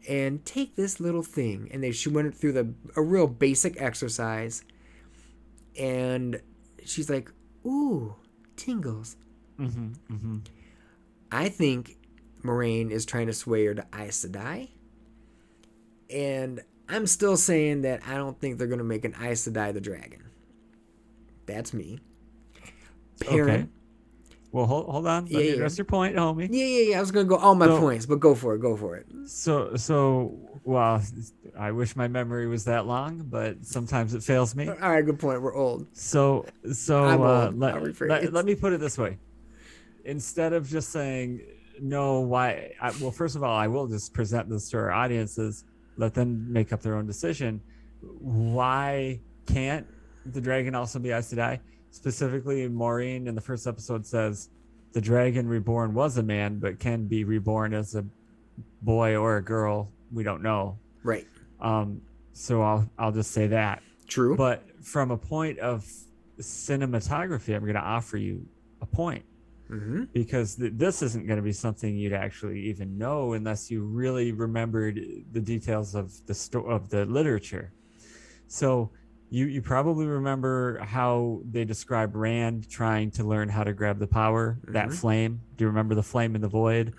A: And take this little thing. And she went through a real basic exercise. And she's like, ooh, tingles. I think Moiraine is trying to sway her to Aes Sedai. And I'm still saying that I don't think they're going to make an Aes Sedai the dragon. That's me. Perrin.
B: Okay. Well, hold on. Let me address your point, homie.
A: Yeah. I was going to go all my points, but go for it.
B: So, well, I wish my memory was that long, but sometimes it fails me.
A: All right, good point. We're old.
B: So
A: I'm old.
B: Let me put it this way. Instead of just saying, no, why? Well, first of all, I will just present this to our audiences, let them make up their own decision. Why can't the dragon also be Aes Sedai? Specifically, Maureen in the first episode says the dragon reborn was a man, but can be reborn as a boy or a girl. We don't know.
A: Right.
B: So I'll just say that.
A: True.
B: But from a point of cinematography, I'm going to offer you a point. Because this isn't going to be something you'd actually even know unless you really remembered the details of the literature. So you probably remember how they describe Rand trying to learn how to grab the power, that flame. Do you remember the flame in the void?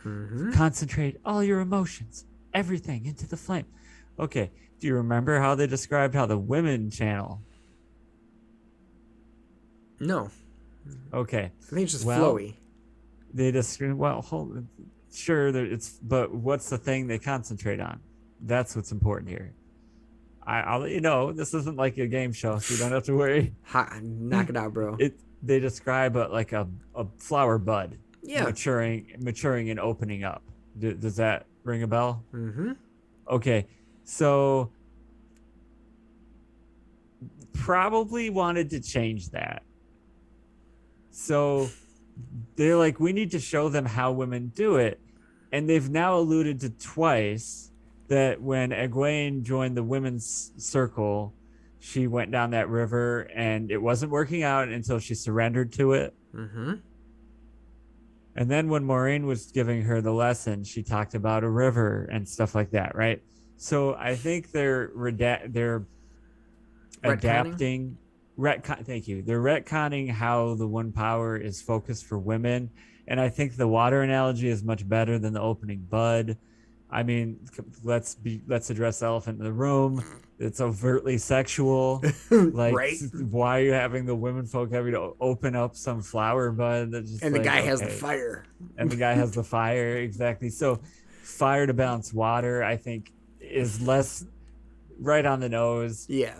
B: Concentrate all your emotions, everything into the flame. Okay. Do you remember how they described how the women channel?
A: No.
B: Okay.
A: I think it's just flowy.
B: They just but what's the thing they concentrate on? That's what's important here. I'll let you know. This isn't like a game show, so you don't have to worry.
A: Knock it out, bro.
B: They describe like a flower bud, maturing and opening up. Does that ring a bell? Okay, so probably wanted to change that. So they're like, we need to show them how women do it. And they've now alluded to twice that when Egwene joined the women's circle, she went down that river and it wasn't working out until she surrendered to it.
A: Mm-hmm.
B: And then when Maureen was giving her the lesson, she talked about a river and stuff like that, right? So I think they're adapting. Thank you. They're retconning how the one power is focused for women, and I think the water analogy is much better than the opening bud. I mean, let's address the elephant in the room. It's overtly sexual. Like,
A: Right.
B: why are you having the women folk having to open up some flower bud? That's just
A: And the
B: like,
A: guy has the
B: okay.
A: fire.
B: And the guy has the fire, exactly. So, fire to balance water, I think, is less right on the nose.
A: Yeah.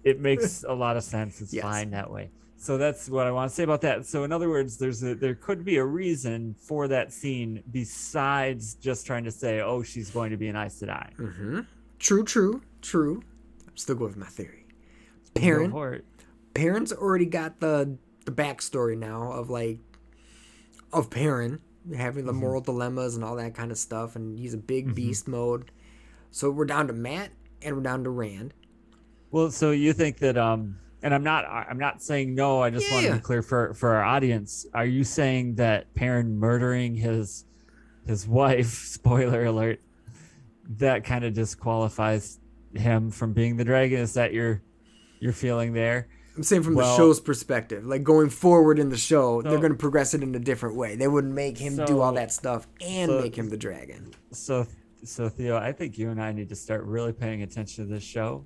B: It makes a lot of sense. It's
A: Yes.
B: fine that way. So that's what I want to say about that. So in other words, there could be a reason for that scene besides just trying to say, oh, she's going to be an Aes Sedai.
A: Mm-hmm. True. I'm still going with my theory.
B: Go for it.
A: Perrin's already got the backstory now of Perrin having the moral dilemmas and all that kind of stuff, and he's a big beast mode. So we're down to Mat and we're down to Rand.
B: Well, so you think that and I'm not saying no, I just want to be clear for our audience. Are you saying that Perrin murdering his wife, spoiler alert, that kind of disqualifies him from being the dragon? Is that your feeling there?
A: I'm saying from the show's perspective, like going forward in the show, they're going to progress it in a different way. They wouldn't make him do all that stuff and make him the dragon.
B: So Theo, I think you and I need to start really paying attention to this show.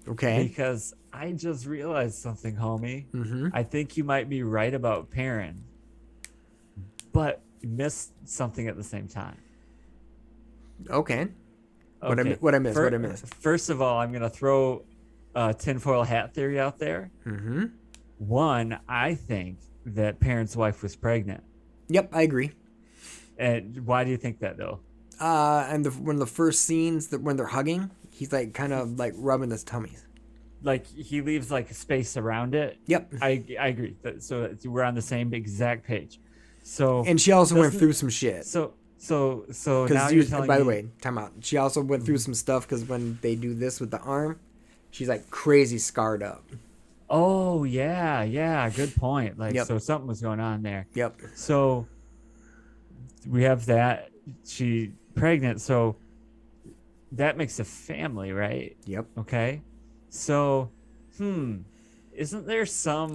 A: Okay.
B: Because I just realized something, homie.
A: Mm-hmm.
B: I think you might be right about Perrin, but you missed something at the same time.
A: Okay. What I missed?
B: First of all, I'm going to throw a tinfoil hat theory out there.
A: Mm-hmm.
B: One, I think that Perrin's wife was pregnant.
A: Yep, I agree.
B: And why do you think that, though?
A: And one of the first scenes when they're hugging, he's like kind of like rubbing his tummies.
B: Like he leaves like a space around it.
A: Yep.
B: I agree. So we're on the same exact page. So
A: and she also went through some shit.
B: So now you're telling me.
A: By the way, time out. She also went through some stuff because when they do this with the arm, she's like crazy scarred up.
B: Oh yeah, good point. Like so something was going on there.
A: Yep.
B: So we have that. She pregnant, so that makes a family, right?
A: Yep.
B: Okay. So, isn't there some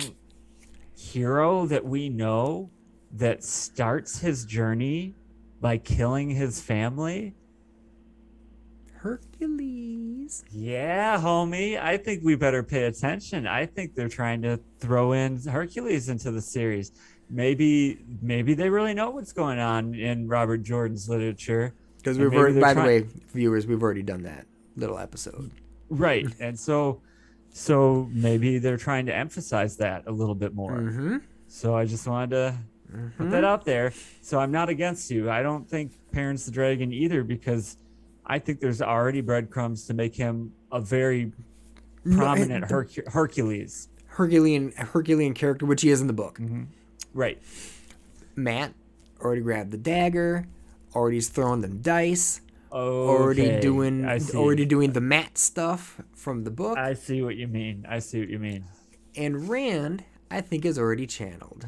B: hero that we know that starts his journey by killing his family?
A: Hercules.
B: Yeah, homie. I think we better pay attention. I think they're trying to throw in Hercules into the series. Maybe they really know what's going on in Robert Jordan's literature.
A: Because we've already, by the way, viewers, we've already done that little episode.
B: Right. And so maybe they're trying to emphasize that a little bit more.
A: Mm-hmm.
B: So I just wanted to put that out there. So I'm not against you. I don't think Perrin's the dragon either, because I think there's already breadcrumbs to make him a very prominent Hercules.
A: Herculean character, which he is in the book.
B: Mm-hmm. Right.
A: Mat already grabbed the dagger. Already's throwing them dice.
B: Okay.
A: Already doing the Mat stuff from the book.
B: I see what you mean.
A: And Rand, I think, is already channeled.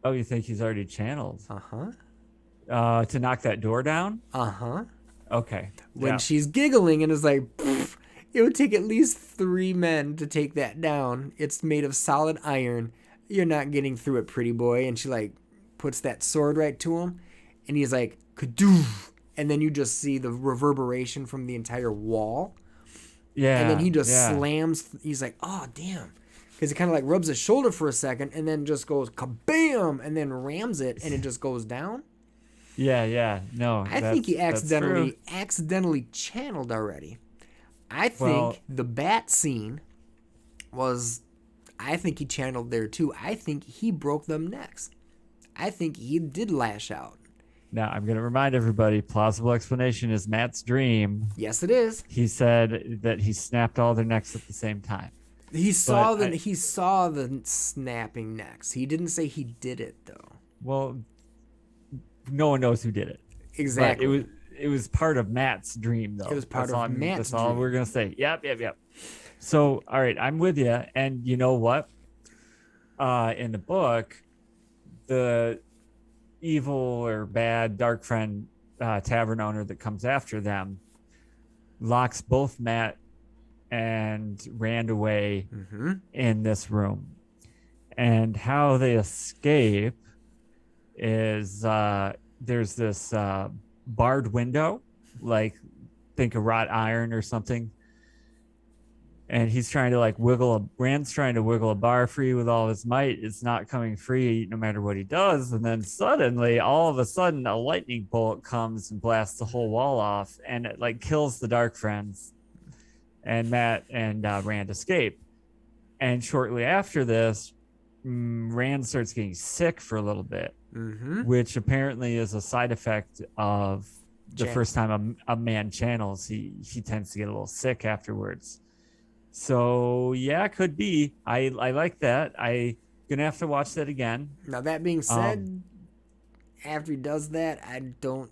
B: Oh, you think he's already channeled?
A: Uh-huh.
B: To knock that door down?
A: Uh-huh.
B: Okay.
A: When she's giggling and is like, it would take at least 3 men to take that down. It's made of solid iron. You're not getting through it, pretty boy. And she like puts that sword right to him. And he's like, kadoof. And then you just see the reverberation from the entire wall.
B: Yeah.
A: And then he just slams. He's like, oh, damn. Because he kind of like rubs his shoulder for a second and then just goes kabam and then rams it and it just goes down.
B: Yeah. No.
A: I think he accidentally channeled already. I think the bat scene was, I think he channeled there too. I think he broke them necks. I think he did lash out.
B: Now, I'm going to remind everybody, plausible explanation is Mat's dream.
A: Yes, it is.
B: He said that he snapped all their necks at the same time.
A: He saw the snapping necks. He didn't say he did it, though.
B: Well, no one knows who did it.
A: Exactly.
B: But it was part of Matt's dream, though.
A: It was part of Matt's
B: That's all
A: dream.
B: we're gonna say. Yep. So, all right, I'm with you. And you know what? In the book, the evil or bad dark friend tavern owner that comes after them locks both Matt and Rand away in this room. And how they escape is there's this barred window, like think of wrought iron or something. And he's trying to Rand's trying to wiggle a bar free with all his might. It's not coming free no matter what he does. And then suddenly, all of a sudden, a lightning bolt comes and blasts the whole wall off, and it like kills the Dark Friends. And Matt and Rand escape. And shortly after this, Rand starts getting sick for a little bit, which apparently is a side effect of the first time a man channels. He tends to get a little sick afterwards. So yeah, could be. I like that. I gonna have to watch that again.
A: Now that being said, after he does that, I don't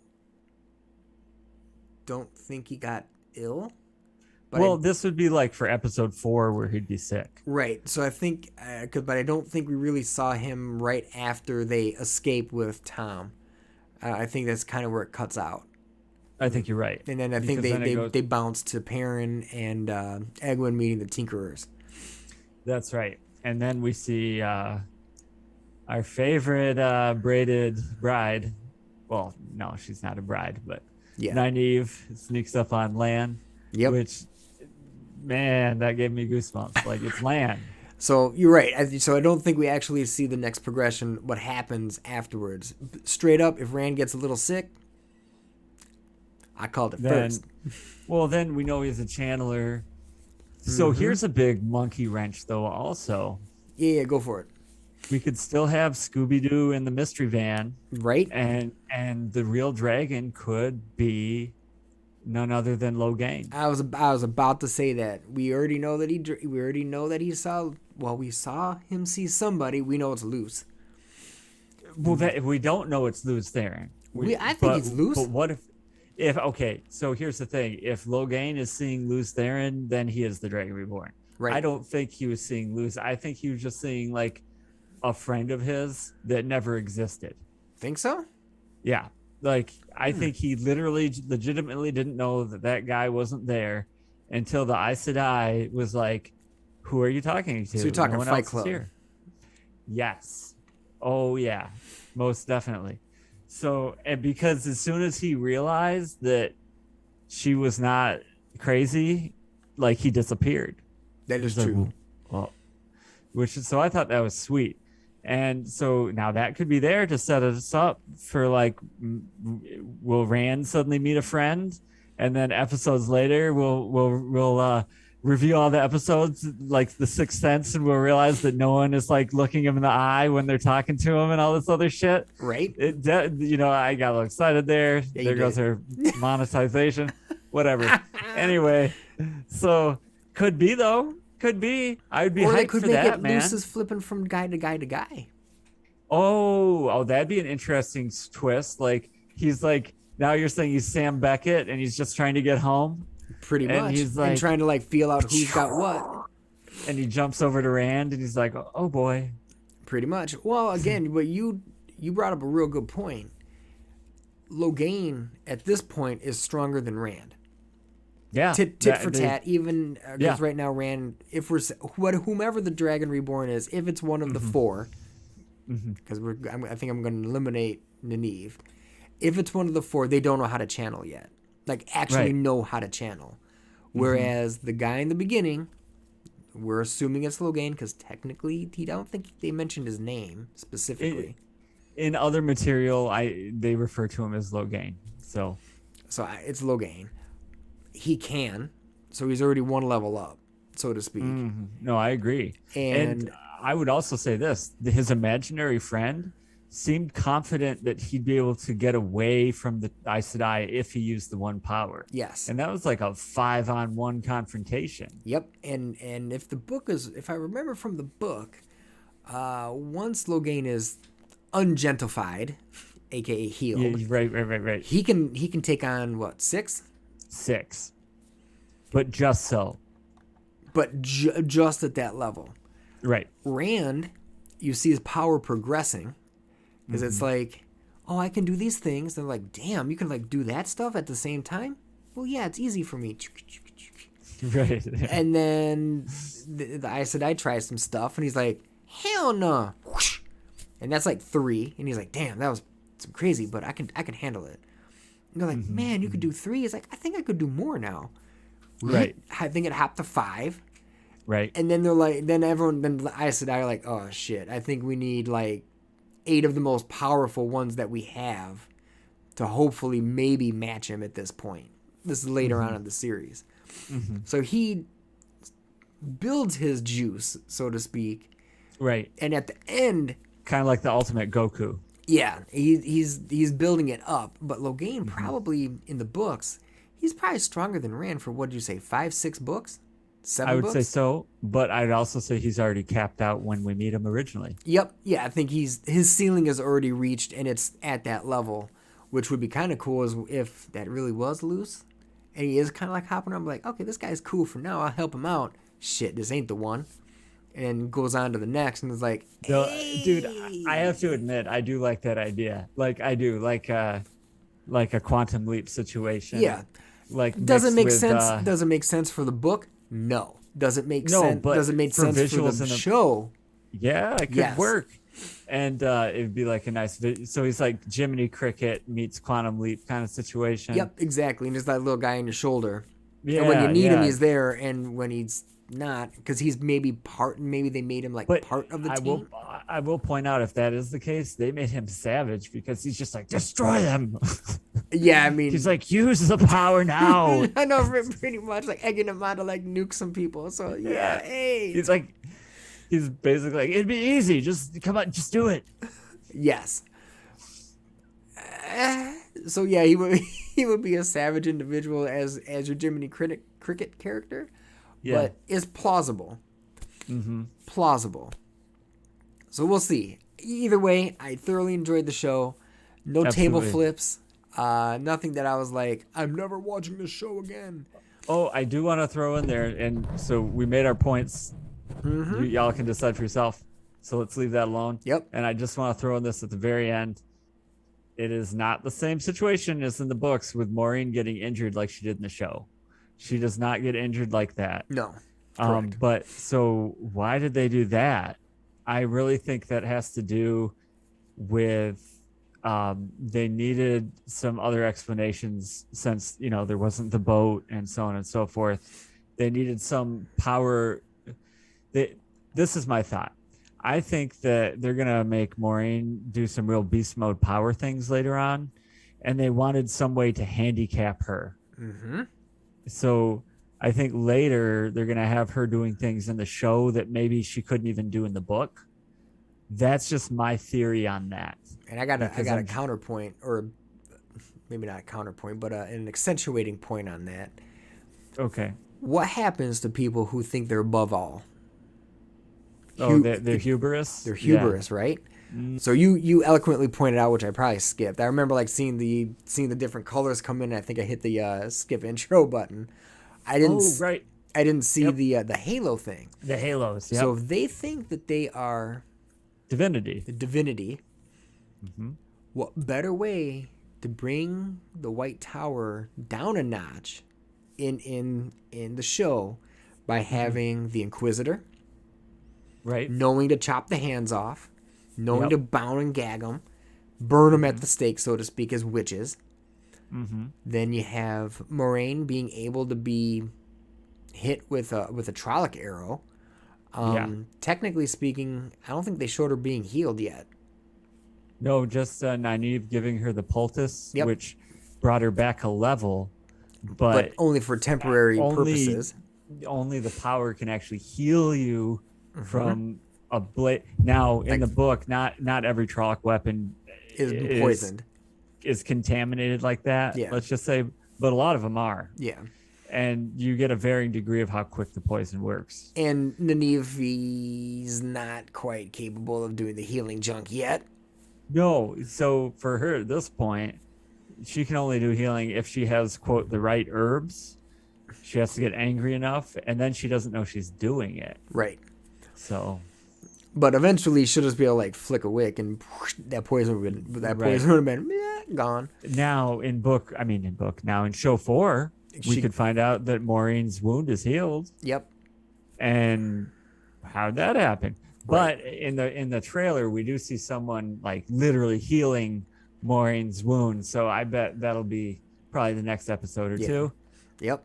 A: think he got ill.
B: But this would be like for episode 4 where he'd be sick.
A: Right. So I think, but I don't think we really saw him right after they escape with Tom. I think that's kind of where it cuts out.
B: I think you're right.
A: And then I think they bounce to Perrin and Egwene meeting the Tinkerers.
B: That's right. And then we see our favorite braided bride. Well, no, she's not a bride, but Nynaeve sneaks up on Lan.
A: Yep.
B: Which, man, that gave me goosebumps. Like, it's Lan.
A: So you're right. So I don't think we actually see the next progression, what happens afterwards. Straight up, if Rand gets a little sick, I called it first.
B: Well, then we know he's a channeler. So here's a big monkey wrench, though, also.
A: Yeah, go for it.
B: We could still have Scooby-Doo in the mystery van.
A: Right.
B: And the real dragon could be none other than Logain.
A: I was about to say that. We already know that he saw, well, we saw him see somebody. We know it's Luce.
B: Well, we don't know it's Luce Theron.
A: I think it's Luce.
B: But what okay, so here's the thing. If Logain is seeing Luce Theron, then he is the Dragon Reborn.
A: Right.
B: I don't think he was seeing Luce. I think he was just seeing like a friend of his that never existed.
A: Think so?
B: Yeah. Like, I think he legitimately didn't know that guy wasn't there until the Aes Sedai was like, who are you talking to?
A: So you're talking Fight Club.
B: Here. Yes. Oh, yeah. Most definitely. So, and because as soon as he realized that she was not crazy, like, he disappeared.
A: That is true.
B: Well, so I thought that was sweet. And so now that could be there to set us up for, like, will Rand suddenly meet a friend? And then episodes later, we'll review all the episodes, like The Sixth Sense, and we'll realize that no one is, like, looking him in the eye when they're talking to him and all this other shit.
A: Right.
B: I got a little excited there.
A: Yeah,
B: there goes her monetization. Whatever. Anyway, so could be, though. Could be. I'd be hyped for that, man.
A: Luce is flipping from guy to guy to guy.
B: Oh, that'd be an interesting twist. Like, he's like, now you're saying he's Sam Beckett and he's just trying to get home.
A: Pretty much. He's like, and trying to, like, feel out who's got what.
B: And he jumps over to Rand and he's like, oh boy.
A: Pretty much. Well, again, but you brought up a real good point. Logain at this point is stronger than Rand.
B: Yeah.
A: Tit for tat, even because right now Rand, if we're whomever the Dragon Reborn is, if it's one of the four, because I think I'm going to eliminate Nynaeve. If it's one of the four, they don't know how to channel yet, like actually know how to channel. Whereas the guy in the beginning, we're assuming it's Logain because technically I don't think they mentioned his name specifically.
B: In other material, they refer to him as Logain. So
A: it's Logain. He can, so he's already one level up, so to speak.
B: No, I agree. And I would also say this: his imaginary friend seemed confident that he'd be able to get away from the Aes Sedai if he used the one power.
A: Yes,
B: and that was like a 5-on-1 confrontation.
A: Yep, and if I remember from the book, once Logain is ungentified, aka healed.
B: Yeah, right.
A: He can take on what, 6?
B: 6. But just so.
A: But just at that level.
B: Right.
A: Rand, you see his power progressing because it's like, oh, I can do these things. They're like, damn, you can like do that stuff at the same time? Well, yeah, it's easy for me.
B: Right.
A: And then the Aes Sedai tries some stuff, and he's like, hell no. And that's like 3. And he's like, damn, that was some crazy, but I can handle it. And they're like, man, you could do 3. He's like, I think I could do more now.
B: Right.
A: I think it hopped to 5.
B: Right.
A: And then they're like, then the Aes Sedai are like, oh shit, I think we need like 8 of the most powerful ones that we have to hopefully maybe match him at this point. This is later on in the series. So he builds his juice, so to speak.
B: Right.
A: And at the end,
B: Kind of like the ultimate Goku.
A: yeah, he's building it up. But Logain probably in the books, he's probably stronger than Rand for, what did you say, 5, 6 books? 7
B: I would
A: books?
B: say so, but I'd also say he's already capped out when we meet him originally.
A: Yep. Yeah, I think his ceiling is already reached, and it's at that level, which would be kind of cool if that really was loose. And he is kind of like hopping around, like, okay, this guy's cool for now. I'll help him out. Shit, this ain't the one. And goes on to the next, and is like, hey.
B: Dude, I have to admit, I do like that idea. Like, I do, like a quantum leap situation.
A: Yeah.
B: Like,
A: Does it
B: mixed
A: make
B: with,
A: sense? Does it make sense for the book? No. Does it make
B: No,
A: sense?
B: but
A: Does it make
B: for
A: sense for
B: visuals
A: the
B: in the-
A: show?
B: Yeah, it could
A: Yes.
B: work. And it'd be like a nice so he's like Jiminy Cricket meets Quantum Leap kind of situation.
A: Yep, exactly. And just that little guy on your shoulder.
B: Yeah,
A: And when you need him,
B: yeah.
A: he's there. And when he's not, because he's maybe they made him like
B: But
A: part of the
B: I
A: team.
B: I will point out, if that is the case, they made him savage because he's just like, destroy them.
A: Yeah, I mean,
B: He's like, use the power now.
A: I know, pretty much like egging him on to like nuke some people. So yeah, hey,
B: He's like, he's basically like, it'd be easy. Just come on, just do it.
A: yes. So yeah, he would he would be a savage individual as your Jiminy Cricket character,
B: Yeah.
A: but it's plausible.
B: Mm-hmm.
A: Plausible. So we'll see. Either way, I thoroughly enjoyed the show. No table
B: Absolutely.
A: flips. Nothing that I was like, I'm never watching this show again.
B: Oh, I do want to throw in there, and so we made our points. Y'all can decide for yourself. So let's leave that alone.
A: Yep.
B: And I just want to throw in this at the very end. It is not the same situation as in the books with Maureen getting injured like she did in the show. She does not get injured like that.
A: No. Correct.
B: But so why did they do that? I really think that has to do with they needed some other explanations since, there wasn't the boat and so on and so forth. They needed some power. This is my thought. I think that they're going to make Maureen do some real beast mode power things later on, and they wanted some way to handicap her.
A: Mm-hmm.
B: So I think later they're going to have her doing things in the show that maybe she couldn't even do in the book. That's just my theory on that.
A: And I got a
B: I'm-
A: counterpoint, or maybe not a counterpoint, but an accentuating point on that.
B: Okay.
A: What happens to people who think they're above all?
B: Oh, they're hubris?
A: They're
B: Yeah.
A: hubris, right? So you eloquently pointed out, which I probably skipped. I remember like seeing the different colors come in. I think I hit the skip intro button. I didn't.
B: Oh, right.
A: I didn't see
B: Yep.
A: the halo thing.
B: The halos. Yep.
A: So if they think that they are
B: Divinity.
A: the divinity,
B: Mm-hmm.
A: what better way to bring the White Tower down a notch in the show by having the Inquisitor
B: Right.
A: knowing to chop the hands off, knowing
B: Yep.
A: to bound and gag them, burn them at the stake, so to speak, as witches.
B: Mm-hmm.
A: Then you have Moraine being able to be hit with a Trolloc arrow. Technically speaking, I don't think they showed her being healed yet.
B: No, just Nynaeve giving her the poultice,
A: Yep.
B: which brought her back a level,
A: But
B: but
A: only for temporary purposes.
B: only the power can actually heal you
A: Mm-hmm.
B: from a blade. Now, in
A: Like-
B: the book, not every Trolloc weapon
A: Is poisoned.
B: is contaminated like that.
A: Yeah.
B: Let's just say, but a lot of them are,
A: Yeah.
B: and you get a varying degree of how quick the poison works.
A: And Nynaeve's not quite capable of doing the healing junk yet.
B: No, so for her at this point, she can only do healing if she has, quote, the right herbs. She has to get angry enough, and then she doesn't know she's doing it.
A: Right.
B: So,
A: But eventually, she'll just be able to like flick a wick, and whoosh, that poison would have been
B: right.
A: gone.
B: Now now in show 4, we
A: She,
B: could find out that Maureen's wound is healed.
A: yep,
B: And how'd that happen?
A: right,
B: But in the trailer, we do see someone like literally healing Maureen's wound. So I bet that'll be probably the next episode or
A: yeah,
B: two.
A: yep.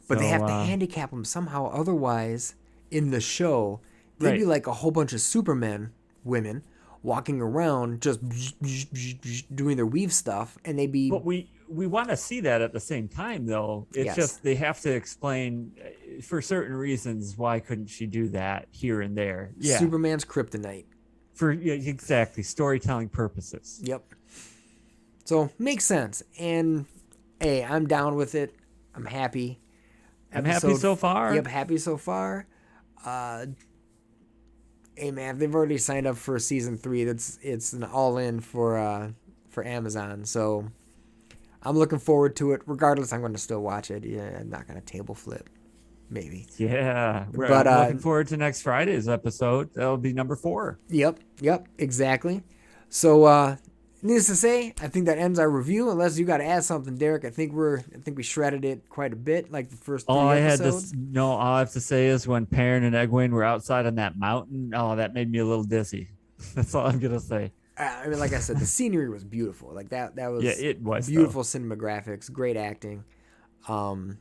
A: But they
B: So
A: have to handicap them somehow. Otherwise, in the show, they'd be
B: right.
A: like a whole bunch of Superman women walking around just doing their weave stuff, and they'd be
B: But we want to see that at the same time, though. It's
A: yes,
B: just they have to explain for certain reasons why couldn't she do that here and there. Yeah,
A: Superman's kryptonite.
B: for yeah, exactly storytelling purposes.
A: Yep. So makes sense. And hey, I'm down with it. I'm happy.
B: I'm happy so far.
A: Yep, happy so far. Hey man, they've already signed up for season 3. It's an all in for Amazon. So I'm looking forward to it. Regardless, I'm going to still watch it. Yeah, I'm not going to table flip. Maybe.
B: Yeah,
A: But
B: I'm looking forward to next Friday's episode. That'll be number 4.
A: yep, exactly. So needless to say, I think that ends our review. Unless you got to add something, Derek. I think we shredded it quite a bit, like the first 3
B: All I had
A: episodes.
B: to no, all I have to say is when Perrin and Egwene were outside on that mountain, oh, that made me a little dizzy. That's all I'm gonna say.
A: I mean, like I said, the scenery was beautiful. Like that was
B: Yeah, it was
A: beautiful cinematographics, great acting, and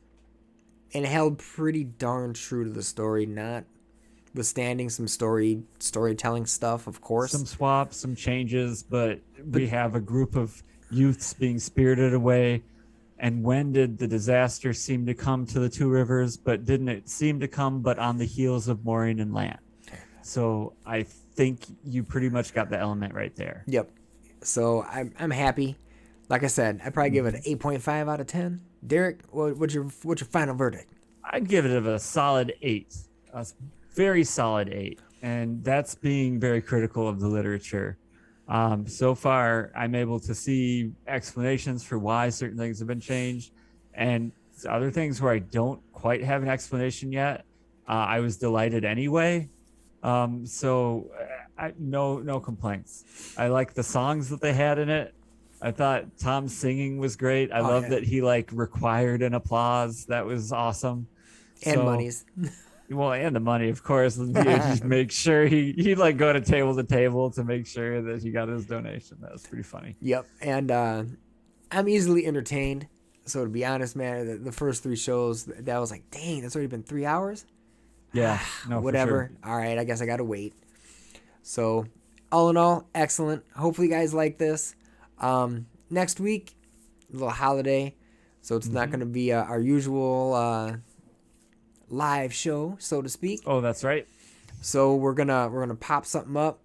A: it held pretty darn true to the story, notwithstanding some storytelling stuff, of course.
B: Some swaps, some changes, but we have a group of youths being spirited away. And when did the disaster seem to come to the Two Rivers? But didn't it seem to come but on the heels of Maureen and Lan? So I think you pretty much got the element right there.
A: Yep. So I'm happy. Like I said, I'd probably give it an 8.5 out of 10. Derek, what's your final verdict?
B: I'd give it a solid 8, a very solid 8, and that's being very critical of the literature. So far, I'm able to see explanations for why certain things have been changed, and other things where I don't quite have an explanation yet. I was delighted anyway. No complaints. I like the songs that they had in it. I thought Tom's singing was great. I love that he like required an applause. That was awesome.
A: And monies.
B: Well, and the money, of course. You just make sure he like go to table to make sure that he got his donation. That was pretty funny.
A: Yep. And I'm easily entertained. So to be honest, man, the first 3 shows, that was like, dang, that's already been 3 hours.
B: Yeah. No.
A: Whatever.
B: For sure.
A: All right. I guess I got to wait. So all in all, excellent. Hopefully you guys like this. Next week, a little holiday. So it's not going to be our usual live show, so to speak.
B: Oh, that's right.
A: So we're gonna pop something up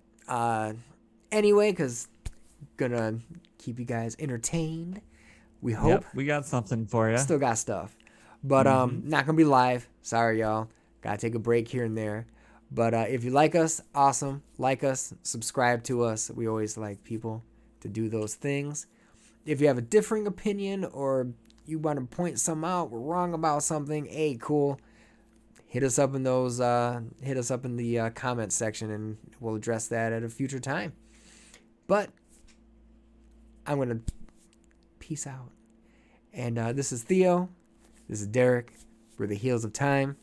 A: anyway, because gonna keep you guys entertained. We hope.
B: Yep, we got something for you.
A: Still got stuff, but not gonna be live. Sorry, y'all. Gotta take a break here and there. But if you like us, awesome. Like us, subscribe to us. We always like people to do those things. If you have a differing opinion or you want to point some out, we're wrong about something. Hey, cool. Hit us up in those. Hit us up in the comment section, and we'll address that at a future time. But I'm gonna peace out. And this is Theo. This is Derek. We're the Heels of Time.